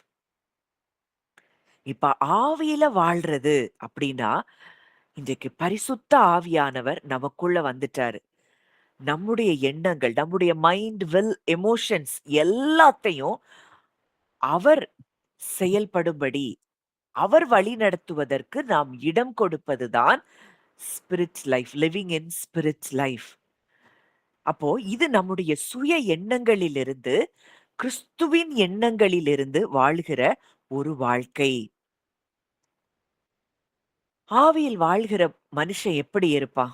இப்ப ஆவியில வாழ்றது அப்படின்னா, இன்றைக்கு பரிசுத்த ஆவியானவர் நமக்குள்ள வந்துட்டாரு. நம்முடைய எண்ணங்கள், நம்முடைய மைண்ட், வில், எமோஷன்ஸ் எல்லாத்தையும் அவர் செயல்படும்படி, அவர் வழி நடத்துவதற்கு நாம் இடம் கொடுப்பதுதான் spirit life, living in spirit life. அப்போ இது நம்முடைய சுய எண்ணங்களிலிருந்து கிறிஸ்துவின் எண்ணங்களிலிருந்து வாழ்கிற ஒரு வாழ்க்கை. ஆவியில் வாழ்கிற மனுஷன் எப்படி இருப்பான்?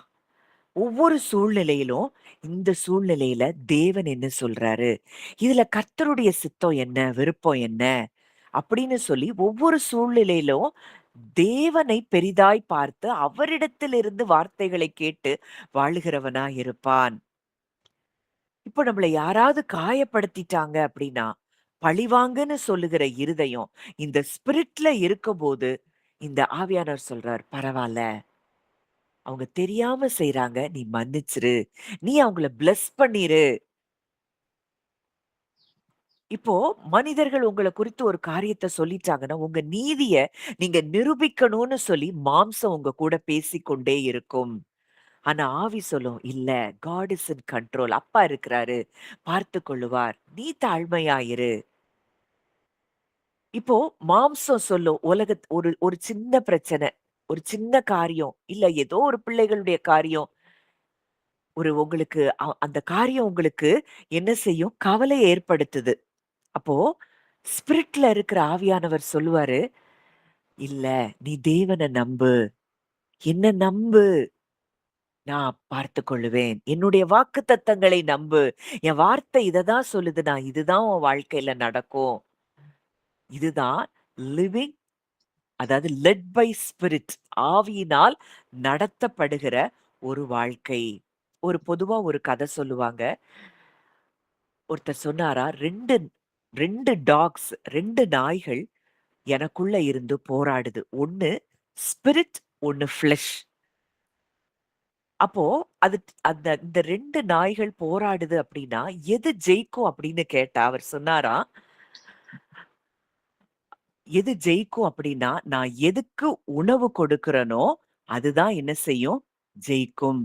ஒவ்வொரு சூழ்நிலையிலும், இந்த சூழ்நிலையில தேவன் என்ன சொல்றாரு? இதுல கர்த்தருடைய சித்தம் என்ன? விருப்பம் என்ன? அப்படின்னு சொல்லி ஒவ்வொரு சூழ்நிலையிலும் தேவனை பெரிதாய் பார்த்து அவரிடத்திலிருந்து வார்த்தைகளை கேட்டு வாழுகிறவனா இருப்பான். இப்போ நம்மள யாராவது காயப்படுத்திட்டாங்க அப்படின்னா, பழிவாங்கன்னு சொல்லுகிற இருதயம் இந்த ஸ்பிரிட்ல இருக்கும்போது, இந்த ஆவியானவர் சொல்றார், பரவால்ல. அவங்க தெரியாம செய்றாங்க. நீ மன்னிச்சிரு. நீ அவங்கள பிளெஸ் பண்ணிரு. இப்போ மனிதர்கள் உங்கள குறித்து ஒரு காரியத்த சொல்லிட்டாங்கன்னா, உங்க நீதிய நீங்க நிரூபிக்கணும்னு சொல்லி மாம்சம் உங்க கூட பேசிக்கொண்டே இருக்கும். ஆனா ஆவி சொல்லும், "இல்ல, காட் இஸ் இன் கண்ட்ரோல். அப்பா இருக்கிறாரு. பார்த்துக் கொள்ளுவார். நீ தாழ்மையா இரு." இப்போ மாம்சம் சொல்லும், ஒரு ஒரு சின்ன பிரச்சனை, ஒரு சின்ன காரியம், இல்ல ஏதோ ஒரு பிள்ளைகளுடைய காரியம், உங்களுக்கு அந்த காரியம் உங்களுக்கு என்ன செய்யும்? கவலை ஏற்படுத்துது. அப்போ ஸ்பிரிட்ல இருக்கிற ஆவியானவர் சொல்லுவாரு, "இல்ல, நீ தேவன நம்பு. என்ன நம்பு. நான் பார்த்துக் கொள்ளுவேன். என்னுடைய வாக்குத்தத்தங்களை நம்பு. என் வார்த்தை இததான் சொல்லுது. இதுதான் உன் வாழ்க்கையில நடக்கும்." இதுதான் லிவிங், அதாவது லெட் பை ஸ்பிரிட், ஆவியினால் நடத்தப்படுகிற ஒரு வாழ்க்கை. பொதுவா ஒரு கதை சொல்லுவாங்க. ஒருத்தர் சொன்னாரா, 2 டாக்ஸ், 2 நாய்கள் எனக்குள்ள இருந்து போராடுது. ஒண்ணு ஸ்பிரிட், ஒண்ணு ஃப்ளெஷ். அப்போ அது அந்த இந்த 2 நாய்கள் போராடுது அப்படின்னா, எது ஜெயிக்கும் அப்படின்னு கேட்டா, அவர் சொன்னாராம், எது ஜெயிக்கும் அப்படின்னா, நான் எதுக்கு உணவு கொடுக்கிறேனோ, அதுதான் என்ன செய்யும்? ஜெயிக்கும்.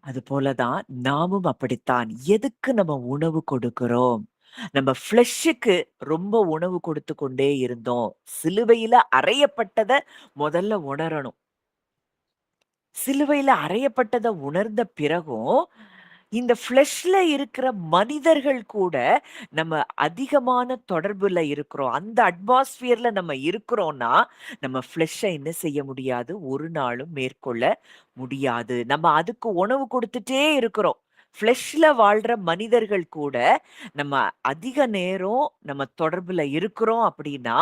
அதுபோல தான் நாமும் அப்படித்தான். எதுக்கு நம்ம உணவு கொடுக்கிறோம்? நம்ம ஃப்ளெஷ்ஷுக்கு ரொம்ப உணவு கொடுத்து கொண்டே இருந்தோம். சிலுவையில அறையப்பட்டத முதல்ல உணரணும். சிலுவையில அறையப்பட்டத உணர்ந்த பிறகும், இந்த ஃப்ளெஷ்ல இருக்கிற மனிதர்கள் கூட நம்ம அதிகமான தொடர்புல இருக்கிறோம். அந்த அட்மாஸ்பியர்ல நம்ம இருக்கிறோம்னா, நம்ம ஃப்ளெஷ்ஷ என்ன செய்ய முடியாது? ஒரு நாளும் மேற்கொள்ள முடியாது. நம்ம அதுக்கு உணவு குடுத்துட்டே இருக்கிறோம். ஃப்ளெஷ்ல வாழ்ற மனிதர்கள் கூட நம்ம அதிக நேரம் நம்ம தொடர்புல இருக்கிறோம் அப்படின்னா,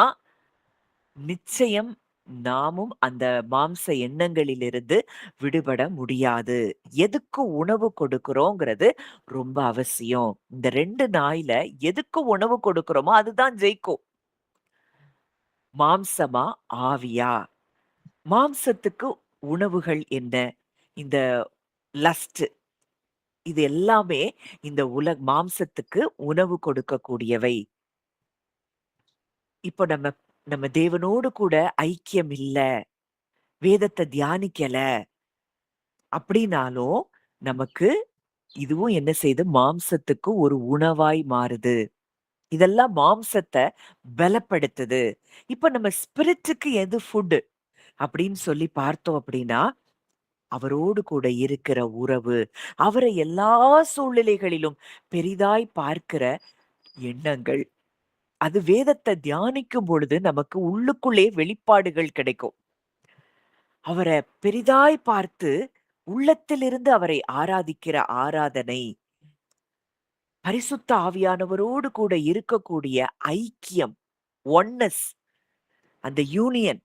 நிச்சயம் நாமும் அந்த மாம்ச எண்ணங்களிலிருந்து விடுபட முடியாது. எதுக்கு உணவு கொடுக்கிறோங்கிறது ரொம்ப அவசியம். இந்த 2 நாய்ல எதுக்கு உணவு கொடுக்கிறோமோ அதுதான் ஜெயிக்கும். மாம்சமா? ஆவியா? மாம்சத்துக்கு உணவுகள் என்ன? இந்த லஸ்ட், இது எல்லாமே இந்த மாம்சத்துக்கு உணவு கொடுக்கக்கூடியவை. இப்போ நம்ம நம்ம தேவனோடு கூட ஐக்கியம் இல்ல, வேதத்த தியானிக்கல அப்படின்னாலும், நமக்கு இதுவும் என்ன செய்யுது? மாம்சத்துக்கு ஒரு உணவாய் மாறுது. இதெல்லாம் மாம்சத்த பலப்படுத்துது. இப்ப நம்ம ஸ்பிரிட்டுக்கு எது ஃபுட் அப்படின்னு சொல்லி பார்த்தோம் அப்படின்னா, அவரோடு கூட இருக்கிற உறவு, அவரை எல்லா சூழ்நிலைகளிலும் பெரிதாய் பார்க்கிற எண்ணங்கள். அது வேதத்த தியானிக்கும் பொழுது நமக்கு உள்ளுக்குள்ளே வெளிப்பாடுகள் கிடைக்கும். அவர பெரிதாய் பார்த்து, உள்ளத்திலிருந்து அவரை ஆராதிக்கிற ஆராதனை, பரிசுத்த ஆவியானவரோடு கூட இருக்கக்கூடிய ஐக்கியம், ஒன்னஸ், அந்த யூனியன்,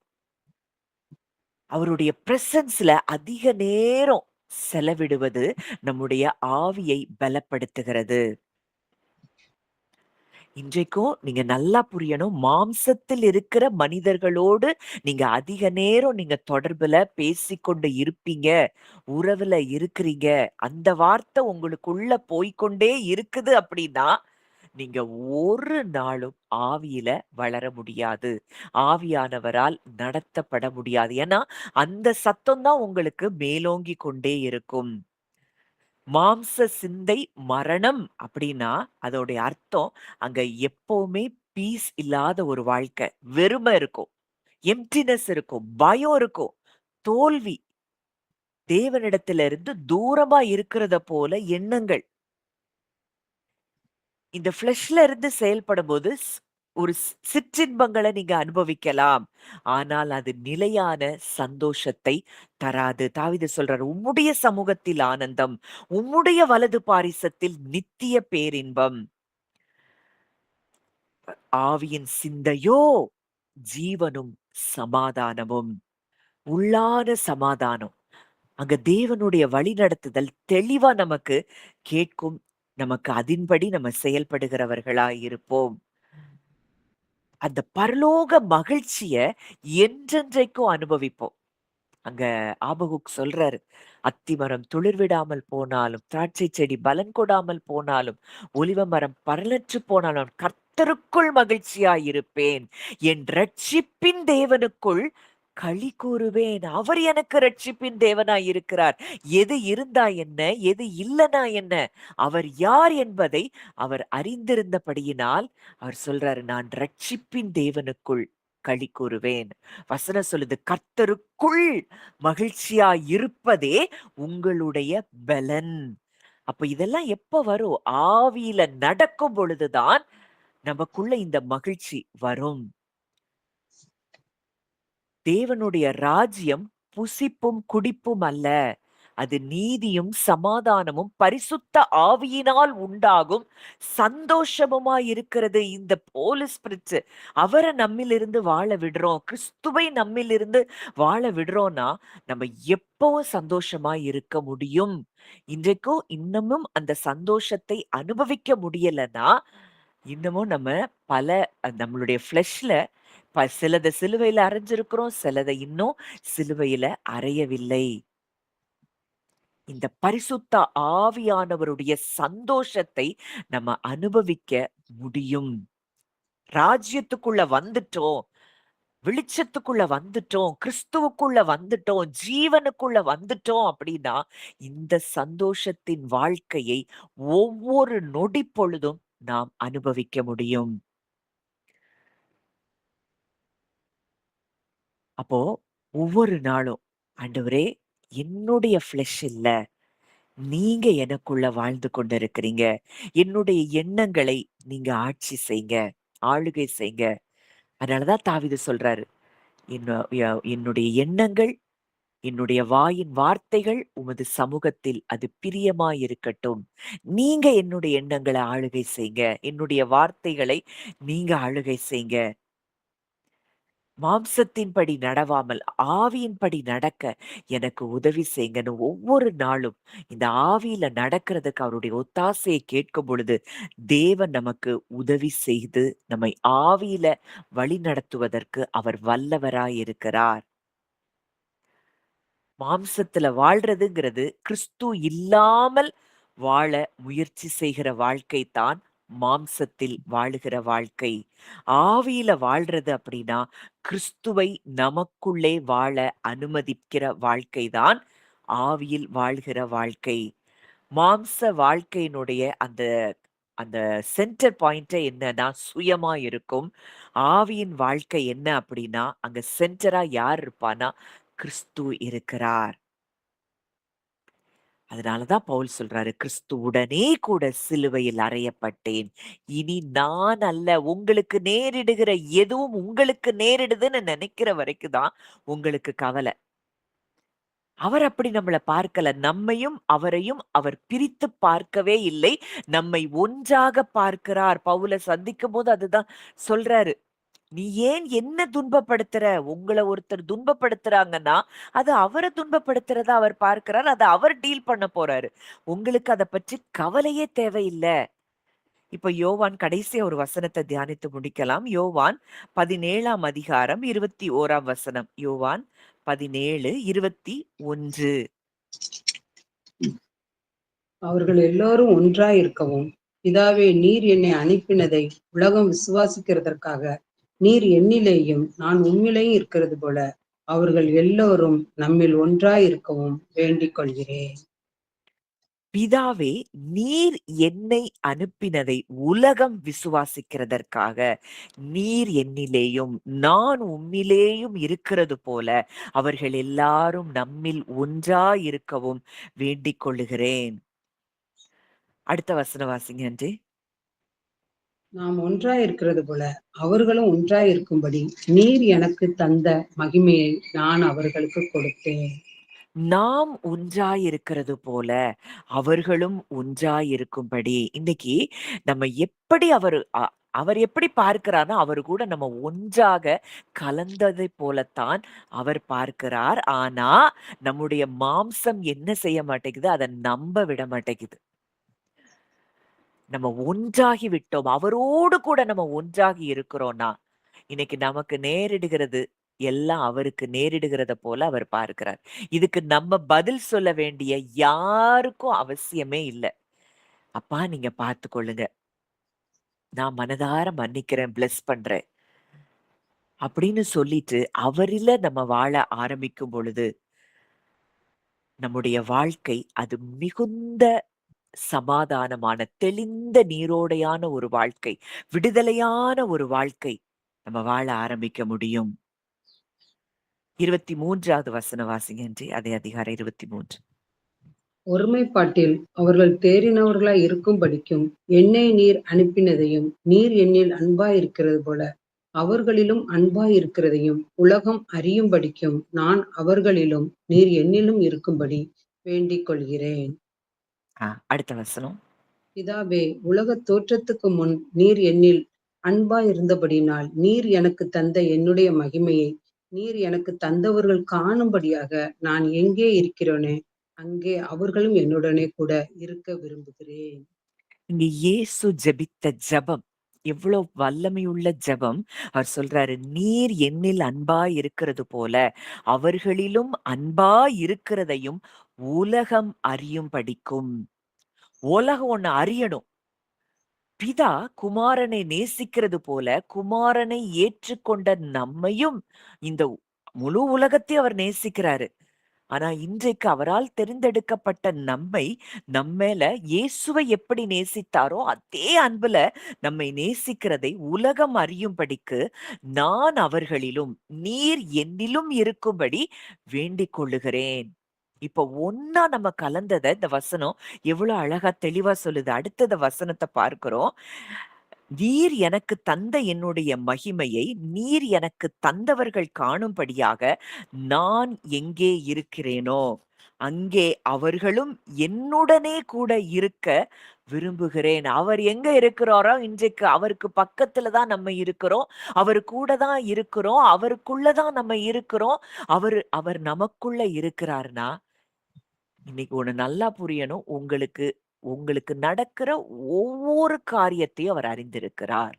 அவருடைய பிரசன்ஸ்ல அதிக நேரம் செலவிடுவது நம்முடைய ஆவியை பலப்படுத்துகிறது. இன்றைக்கும் நீங்க நல்லா புரியணும். மாம்சத்தில் இருக்கிற மனிதர்களோடு நீங்க அதிக நேரம் நீங்க தொடர்புல பேசிக்கொண்டு இருப்பீங்க. உறவுல இருக்கிறீங்க. அந்த வார்த்தை உங்களுக்குள்ள போய்க்கொண்டே இருக்குது அப்படின்னா, நீங்க ஒரு நாளும் ஆவியில வளர முடியாது. ஆவியானவரால் நடத்தப்பட முடியாது. ஏன்னா, அந்த சத்தம் தான் உங்களுக்கு மேலோங்கி கொண்டே இருக்கும். மாம்ச சிந்தை மரணம் அப்படின்னா, அதோடைய அர்த்தம் அங்க எப்பவுமே பீஸ் இல்லாத ஒரு வாழ்க்கை. வெறுமை இருக்கும். எம்ப்டினஸ் இருக்கும். பயம் இருக்கும். தோல்வி. தேவனிடத்திலிருந்து தூரமா இருக்கிறத போல எண்ணங்கள். இந்த ஃப்ளஷ்ல இருந்து செயல்படும்போது ஒரு சிற்றின்பங்கள நீங்க அனுபவிக்கலாம். ஆனால் அது நிலையான சந்தோஷத்தை தராது. தாவீது சொல்றாரு, "உம்முடைய சமூகத்தில் ஆனந்தம், உம்முடைய வலது பாரிசத்தில் நித்திய பேரின்பம்." ஆவியின் சிந்தையோ ஜீவனும் சமாதானமும். உள்ளான சமாதானம். அங்க தேவனுடைய வழிநடத்துதல் தெளிவா நமக்கு கேட்கும். நமக்கு அதின்படி நம்ம செயல்படுகிறவர்களாய் இருப்போம். அந்த பரலோக மகிழ்ச்சிய என்றென்றைக்கும் அனுபவிப்போம். அங்க ஆபகுக் சொல்றாரு, "அத்திமரம் துளிர்விடாமல் போனாலும், திராட்சை செடி பலன் கொடாமல் போனாலும், ஒலிவ மரம் பலனற்றுப் போனாலும், கர்த்தருக்குள் மகிழ்ச்சியாயிருப்பேன். என் இரட்சிப்பின் தேவனுக்குள் களி கூறுவேன்." அவர் எனக்கு இரட்சிப்பின் தேவனாய் இருக்கிறார். எது இருந்தா என்ன? எது இல்லனா என்ன? அவர் யார் என்பதை அவர் அறிந்திருந்தபடியினால், அவர் சொல்றாரு, "நான் இரட்சிப்பின் தேவனுக்குள் களி கூறுவேன்." வசனம் சொல்லுது, "கர்த்தருக்குள் மகிழ்ச்சியா இருப்பதே உங்களுடைய பெலன்." அப்ப இதெல்லாம் எப்ப வரும்? ஆவியில நடக்கும் பொழுதுதான் நமக்குள்ள இந்த மகிழ்ச்சி வரும். தேவனுடைய ராஜ்யம் புசிப்பும் குடிப்பும் அல்ல. அது நீதியும் சமாதானமும் பரிசுத்த ஆவியினால் உண்டாகும் சந்தோஷமுமாய் இருக்கிறது. இந்த போலி ஸ்பிரிட் அவர நம்மிலிருந்து வாழ விடுறோம். கிறிஸ்துவை நம்மிலிருந்து வாழ விடுறோம்னா, நம்ம எப்பவும் சந்தோஷமாய் இருக்க முடியும். இன்றைக்கும் இன்னமும் அந்த சந்தோஷத்தை அனுபவிக்க முடியலன்னா, இன்னமும் நம்ம பல நம்மளுடைய ஃப்ளெஷ்ல சிலத சிலுவையில அறைஞ்சிருக்கிறோம். சிலத இன்னும் சிலுவையில அறையவில்லை. இந்த பரிசுத்த ஆவியானவருடைய சந்தோஷத்தை நம்ம அனுபவிக்க முடியும். ராஜ்யத்துக்குள்ள வந்துட்டோம். வெளிச்சத்துக்குள்ள வந்துட்டோம். கிறிஸ்துவுக்குள்ள வந்துட்டோம். ஜீவனுக்குள்ள வந்துட்டோம் அப்படின்னா, இந்த சந்தோஷத்தின் வாழ்க்கையை ஒவ்வொரு நொடி பொழுதும் நாம் அனுபவிக்க முடியும். அப்போ ஒவ்வொரு நாளும், "ஆண்டவரே, என்னுடைய ஃப்ளெஷ் இல்ல. நீங்க எனக்குள்ள வாழ்ந்து கொண்டிருக்கிறீங்க. என்னுடைய எண்ணங்களை நீங்க ஆட்சி செய்ங்க. ஆளுகை செய்ங்க." அதனால தான் தாவீது சொல்றாரு, "என்ன என்னுடைய எண்ணங்கள், என்னுடைய வாயின் வார்த்தைகள் உமது சமூகத்தில் அது பிரியமாயிருக்கட்டும். நீங்க என்னுடைய எண்ணங்கள ஆளுகை செய்ங்க. என்னுடைய வார்த்தைகளை நீங்க ஆளுகை செய்ங்க. மாம்சத்தின்படி நடவாமல் ஆவியின்படி நடக்க எனக்கு உதவி செய்யுங்கன்னு." ஒவ்வொரு நாளும் இந்த ஆவியில நடக்கிறதுக்கு அவருடைய ஒத்தாசையை கேட்கும் பொழுது, தேவன் நமக்கு உதவி செய்து நம்மை ஆவியில வழி நடத்துவதற்கு அவர் வல்லவராய் இருக்கிறார். மாம்சத்துல வாழ்றதுங்கிறது கிறிஸ்து இல்லாமல் வாழ முயற்சி செய்கிற வாழ்க்கை தான் மாம்சத்தில் வாழுகிற வாழ்க்கை. ஆவியில வாழ்றது அப்படின்னா, கிறிஸ்துவை நமக்குள்ளே வாழ அனுமதிக்கிற வாழ்க்கை தான் ஆவியில் வாழ்கிற வாழ்க்கை. மாம்ச வாழ்க்கையினுடைய அந்த அந்த சென்டர் பாயிண்ட்டே என்னன்னா சுயமா இருக்கும். ஆவியின் வாழ்க்கை என்ன அப்படின்னா, அங்க சென்டரா யார் இருப்பான்னா, கிறிஸ்து இருக்கிறார். அதனால தான் பவுல் சொல்றாரு, "கிறிஸ்துவுடனே கூட சிலுவையில் அறையப்பட்டேன். இனி நான் அல்ல." உங்களுக்கு நேரிடுகிற எதுவும் உங்களுக்கு நேரிடுதுன்னு நினைக்கிற வரைக்கும் தான் உங்களுக்கு கவல. அவர் அப்படி நம்மள பார்க்கல. நம்மையும் அவரையும் அவர் பிரித்து பார்க்கவே இல்லை. நம்மை ஒன்றாக பார்க்கிறார். பவுல சந்திக்கும்போது அதுதான் சொல்றாரு. "நீ ஏன் என்ன துன்பப்படுத்துற? உங்கள ஒருத்தர் துன்பப்படுத்துறாங்கன்னா, அது அவர துன்பப்படுத்துறதா அவர் பார்க்கிறார். அத அவர் டீல் பண்ண போறாரு. உங்களுக்கு அத பற்றி கவலையே தேவையில்ல." இப்ப யோவான் கடைசியா ஒரு வசனத்த தியானித்து முடிக்கலாம். யோவான் 17ஆம் அதிகாரம் 21ஆம் வசனம். யோவான் 17:21. அவர்கள் எல்லோரும் ஒன்றாயிருக்கவும், பிதாவே, நீர் என்னை அனுப்பினதை உலகம் விசுவாசிக்கிறதற்காக நீர் என்னிலேயும் நான் உம்மிலேயும் இருக்கிறது போல அவர்கள் எல்லோரும் நம்மில் ஒன்றாயிருக்கவும் வேண்டிக் கொள்கிறேன். பிதாவே, நீர் என்னை அனுப்பினதை உலகம் விசுவாசிக்கிறதற்காக, நீர் என்னிலேயும், நான் உம்மிலேயும் இருக்கிறது போல, அவர்கள் எல்லாரும் நம்மில் ஒன்றாயிருக்கவும் வேண்டிக் கொள்ளுகிறேன். அடுத்த வசனம் வாசிங்க ஆன்ட்டி. நாம் ஒன்றாயிருக்கிறது போல அவர்களும் ஒன்றாயிருக்கும்படி நீர் எனக்கு தந்த மகிமையை நான் அவர்களுக்கு கொடுத்தேன். நாம் ஒன்றாயிருக்கிறது போல, அவர்களும் ஒன்றாயிருக்கும்படி. இன்னைக்கு நம்ம எப்படி அவர் எப்படி பார்க்கிறார்ன்னா, அவரு கூட நம்ம ஒன்றாக கலந்ததைப் போலத்தான் அவர் பார்க்கிறார். ஆனா, நம்முடைய மாம்சம் என்ன செய்ய மாட்டேங்குது? அத நம்ப விட மாட்டேங்குது. நம்ம ஒன்றாகி விட்டோம். அவரோடு கூட நம்ம ஒன்றாகி இருக்கிறோம்னா, இன்னைக்கு நமக்கு நேரிடுகிறது எல்லாம் அவருக்கு நேரிடுகிறத போல அவர் பார்க்கிறார். இதுக்கு நம்ம பதில் சொல்ல வேண்டிய யாருக்கும் அவசியமே இல்ல. அப்பா நீங்க பார்த்துக்கொள்ளுங்க. நான் மனதார மன்னிக்கிறேன், பிளெஸ் பண்றேன். அப்படின்னு சொல்லிட்டு அவரில நம்ம வாழ ஆரம்பிக்கும் பொழுது, நம்முடைய வாழ்க்கை அது மிகுந்த சமாதானமான, தெளிந்த நீரோடையான ஒரு வாழ்க்கை, விடுதலையான ஒரு வாழ்க்கை நம்ம வாழ ஆரம்பிக்க முடியும். 23வது வசனம் வாசிங்க ஆன்ட்டி. அதே அதிகாரம் 23. ஒருமைப்பாட்டில் அவர்கள் தேறினவர்களாய் இருக்கும்படிக்கும் என்னை நீர் அனுப்பினதையும் நீர் என்னில் அன்பாயிருக்கிறது போல அவர்களிலும் அன்பாயிருக்கிறதையும் உலகம் அறியும்படிக்கும் நான் அவர்களிலும் நீர் என்னிலும் இருக்கும்படி வேண்டிக் கொள்கிறேன். அடுத்த வசனம். பிதாவே, உலகத் தோற்றத்துக்கு முன் நீர் என்னில் அன்பாயிருந்தபடியினால் நீர் எனக்குத் தந்த என்னுடைய மகிமையை நீர் எனக்குத் தந்தவர்கள் காணும்படியாக நான் எங்கே இருக்கிறேனோ அங்கே அவர்களும் என்னுடனே கூட இருக்க விரும்புகிறேன். இங்க இயேசு ஜெபித்த ஜெபம் எவ்வளோ வல்லமையுள்ள ஜெபம். அவர் சொல்றாரு, நீர் என்னில் அன்பாய் இருக்கிறது போல அவர்களிலும் அன்பாய் இருக்கிறதையும் உலகம் அறியும்படிக்கும். உலகம் ஒண்ணு அறியணும். பிதா குமாரனை நேசிக்கிறது போல குமாரனை ஏற்றுக்கொண்ட நம்மையும் இந்த முழு உலகத்தையும் அவர் நேசிக்கிறாரு. ஆனா இன்றைக்கு அவரால் தெரிந்தெடுக்கப்பட்ட நம்மை நம்மேல இயேசுவை எப்படி நேசித்தாரோ அதே அன்புல நம்மை நேசிக்கிறதை உலகம் அறியும்படிக்கு நான் அவர்களிலும் நீர் என்னிலும் இருக்கும்படி வேண்டிக் கொள்ளுகிறேன். இப்ப ஒன்னா நம்ம கலந்தத இந்த வசனம் எவ்வளவு அழகா தெளிவா சொல்லுது. அடுத்தத வசனத்தை பார்க்கிறோம். நீர் எனக்கு தந்த என்னுடைய மகிமையை நீர் எனக்கு தந்தவர்கள் காணும்படியாக நான் எங்கே இருக்கிறேனோ அங்கே அவர்களும் என்னுடனே கூட இருக்க விரும்புகிறேன். அவர் எங்க இருக்கிறாரோ இன்றைக்கு அவருக்கு பக்கத்துல தான் நம்ம இருக்கிறோம். அவர் கூட தான் இருக்கிறோம். அவருக்குள்ளதான் நம்ம இருக்கிறோம். அவர் நமக்குள்ள இருக்கிறார்னா இன்னைக்கு ஒண்ணு நல்லா புரியணும். உங்களுக்கு உங்களுக்கு நடக்கிற ஒவ்வொரு காரியத்தையும் அவர் அறிந்திருக்கிறார்.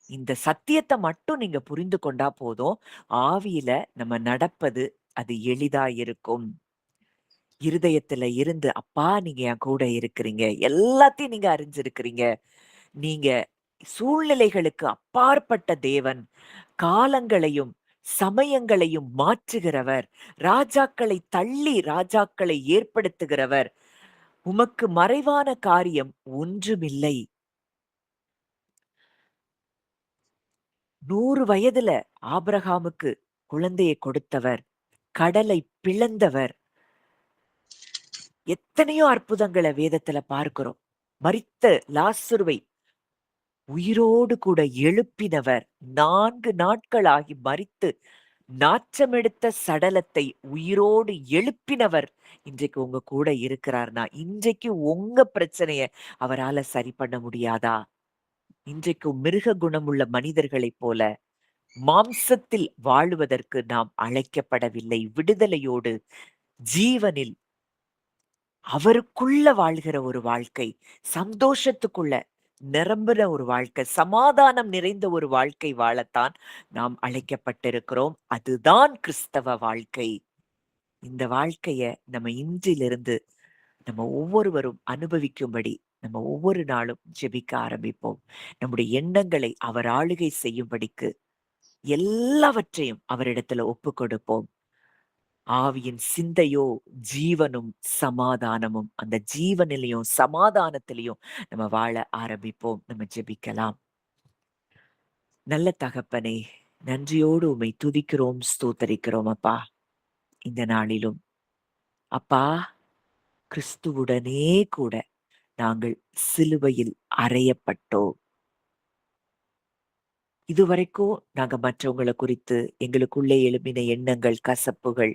இந்த சத்தியத்த மட்டும் நீங்க புரிந்து கொண்டா போதும். ஆவியில நம்ம நடப்பது அது எளிதா இருக்கும். இருதயத்துல இருந்து, "அப்பா நீங்க என் கூட இருக்கிறீங்க. எல்லாத்தையும் நீங்க அறிஞ்சிருக்கிறீங்க. நீங்க சூழ்நிலைகளுக்கு அப்பாற்பட்ட தேவன். காலங்களையும், சமயங்களையும் மாற்றுகிறவர். ராஜாக்களை தள்ளி ராஜாக்களை ஏற்படுத்துகிறவர். உமக்கு மறைவான காரியம் ஒன்றுமில்லை." 100 வயதுல ஆபிரகாமுக்கு குழந்தையை கொடுத்தவர், கடலை பிளந்தவர். எத்தனையோ அற்புதங்களை வேதத்துல பார்க்கிறோம். மரித்த லாசருவை உயிரோடு கூட எழுப்பினவர். 4 நாட்களாகி மரித்து நாற்றமெடுத்த சடலத்தை உயிரோடு எழுப்பினவர் இன்றைக்கு உங்க கூட இருக்கிறார்னா, இன்றைக்கு உங்க பிரச்சனைய அவரால சரி பண்ண முடியாதா? இன்றைக்கு மிருக குணமுள்ள மனிதர்களைப் போல மாம்சத்தில் வாழுவதற்கு நாம் அழைக்கப்படவில்லை. விடுதலையோடு ஜீவனில் அவருக்குள்ள வாழ்கிற ஒரு வாழ்க்கை, சந்தோஷத்துக்குள்ள நிரம்புற ஒரு வாழ்க்கை, சமாதானம் நிறைந்த ஒரு வாழ்க்கை வாழத்தான் நாம் அழைக்கப்பட்டிருக்கிறோம். அதுதான் கிறிஸ்தவ வாழ்க்கை. இந்த வாழ்க்கைய நம்ம இன்றிலிருந்து நம்ம ஒவ்வொருவரும் அனுபவிக்கும்படி நம்ம ஒவ்வொரு நாளும் ஜெபிக்க ஆரம்பிப்போம். நம்முடைய எண்ணங்களை அவர் ஆளுகை செய்யும்படிக்கு எல்லாவற்றையும் அவரிடத்துல ஒப்புக் கொடுப்போம். ஆவியின் சிந்தையோ ஜீவனும் சமாதானமும். அந்த ஜீவனிலையும் சமாதானத்திலையும் நம்ம வாழ ஆரம்பிப்போம். நம்ம ஜெபிக்கலாம். நல்ல தகப்பனே, நன்றியோடு உம்மை துதிக்கிறோம், ஸ்தோத்தரிக்கிறோம் அப்பா. இந்த நாளிலும் அப்பா, கிறிஸ்துவுடனே கூட நாங்கள் சிலுவையில் அறையப்பட்டோம். இதுவரைக்கும் நாங்க மற்றவங்கள குறித்து எங்களுக்குள்ளே எழும்பின எண்ணங்கள், கசப்புகள்,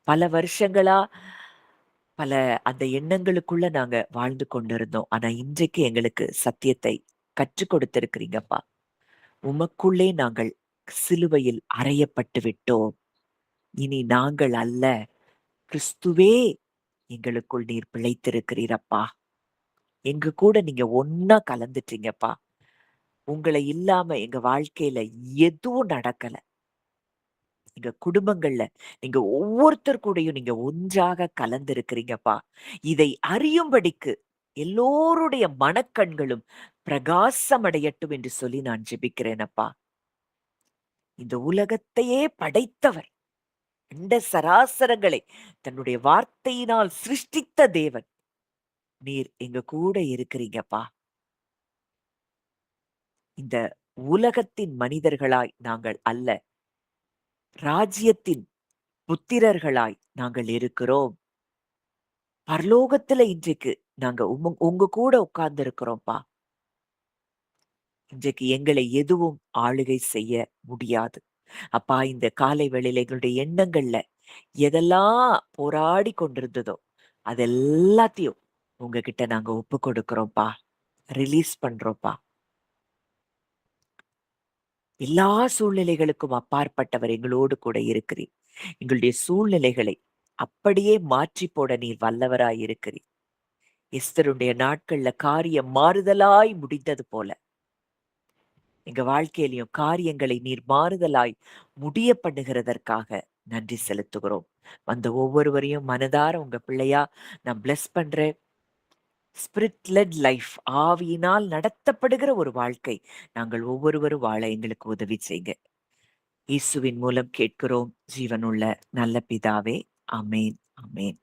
பல வருஷங்களா அந்த எண்ணங்களுக்குள்ள நாங்க வாழ்ந்து கொண்டிருந்தோம். ஆனா இன்றைக்கு எங்களுக்கு சத்தியத்தை கற்றுக் கொடுத்திருக்கிறீங்கப்பா. உமக்குள்ளே நாங்கள் சிலுவையில் அறையப்பட்டு விட்டோம். இனி நாங்கள் அல்ல, கிறிஸ்துவே எங்களுக்குள் நீர் பிழைத்திருக்கிறீரப்பா. எங்க கூட நீங்க ஒண்ணா எங்க குடும்பங்கள்ல நீங்க ஒவ்வொருத்தர் கூடயும் நீங்க ஒன்றாக கலந்திருக்கிறீங்கப்பா. இதை அறியும்படிக்கு எல்லோருடைய மனக்கண்களும் பிரகாசமடையட்டும் என்று சொல்லி நான் ஜெபிக்கிறேன் அப்பா. இந்த உலகத்தையே படைத்தவர், அண்ட சராசரங்களை தன்னுடைய வார்த்தையினால் சிருஷ்டித்த தேவன், நீர் எங்க கூட இருக்கிறீங்கப்பா. இந்த உலகத்தின் மனிதர்களாய் நாங்கள் அல்ல, ராஜ்யத்தின் புத்திரர்களாய் நாங்கள் இருக்கிறோம். பரலோகத்துல இன்றைக்கு நாங்க உங்க கூட உட்கார்ந்து இருக்கிறோம்ப்பா. இன்றைக்கு எங்களை எதுவும் ஆளுகை செய்ய முடியாது. அப்பா, இந்த காலை வேளையில எங்களுடைய எண்ணங்கள்ல எதெல்லாம் போராடி கொண்டிருந்ததோ, அது எல்லாத்தையும் உங்ககிட்ட நாங்க ஒப்பு கொடுக்கிறோம்ப்பா. ரிலீஸ் பண்றோம்ப்பா. எல்லா சூழ்நிலைகளுக்கும் அப்பாற்பட்டவர் எங்களோடு கூட இருக்கிறீர். எங்களுடைய சூழ்நிலைகளை அப்படியே மாற்றி போட நீர் வல்லவராய் இருக்கிறீர். எஸ்தருடைய நாட்கள்ல காரியம் மாறுதலாய் முடிந்தது போல எங்க வாழ்க்கையிலையும் காரியங்களை நீர் மாறுதலாய் முடிய பண்ணுகிறதற்காக நன்றி செலுத்துகிறோம். வந்த ஒவ்வொருவரையும் மனதார உங்க பிள்ளையா நான் பிளஸ் பண்றேன். ஸ்பிரிட் லெட் லைஃப், ஆவியினால் நடத்தப்படுகிற ஒரு வாழ்க்கை நாங்கள் ஒவ்வொருவரும் வாழ எங்களுக்கு உதவி செய்யுங்க. இயேசுவின் மூலம் கேட்கிறோம் ஜீவனுள்ள நல்ல பிதாவே. ஆமேன், ஆமேன்.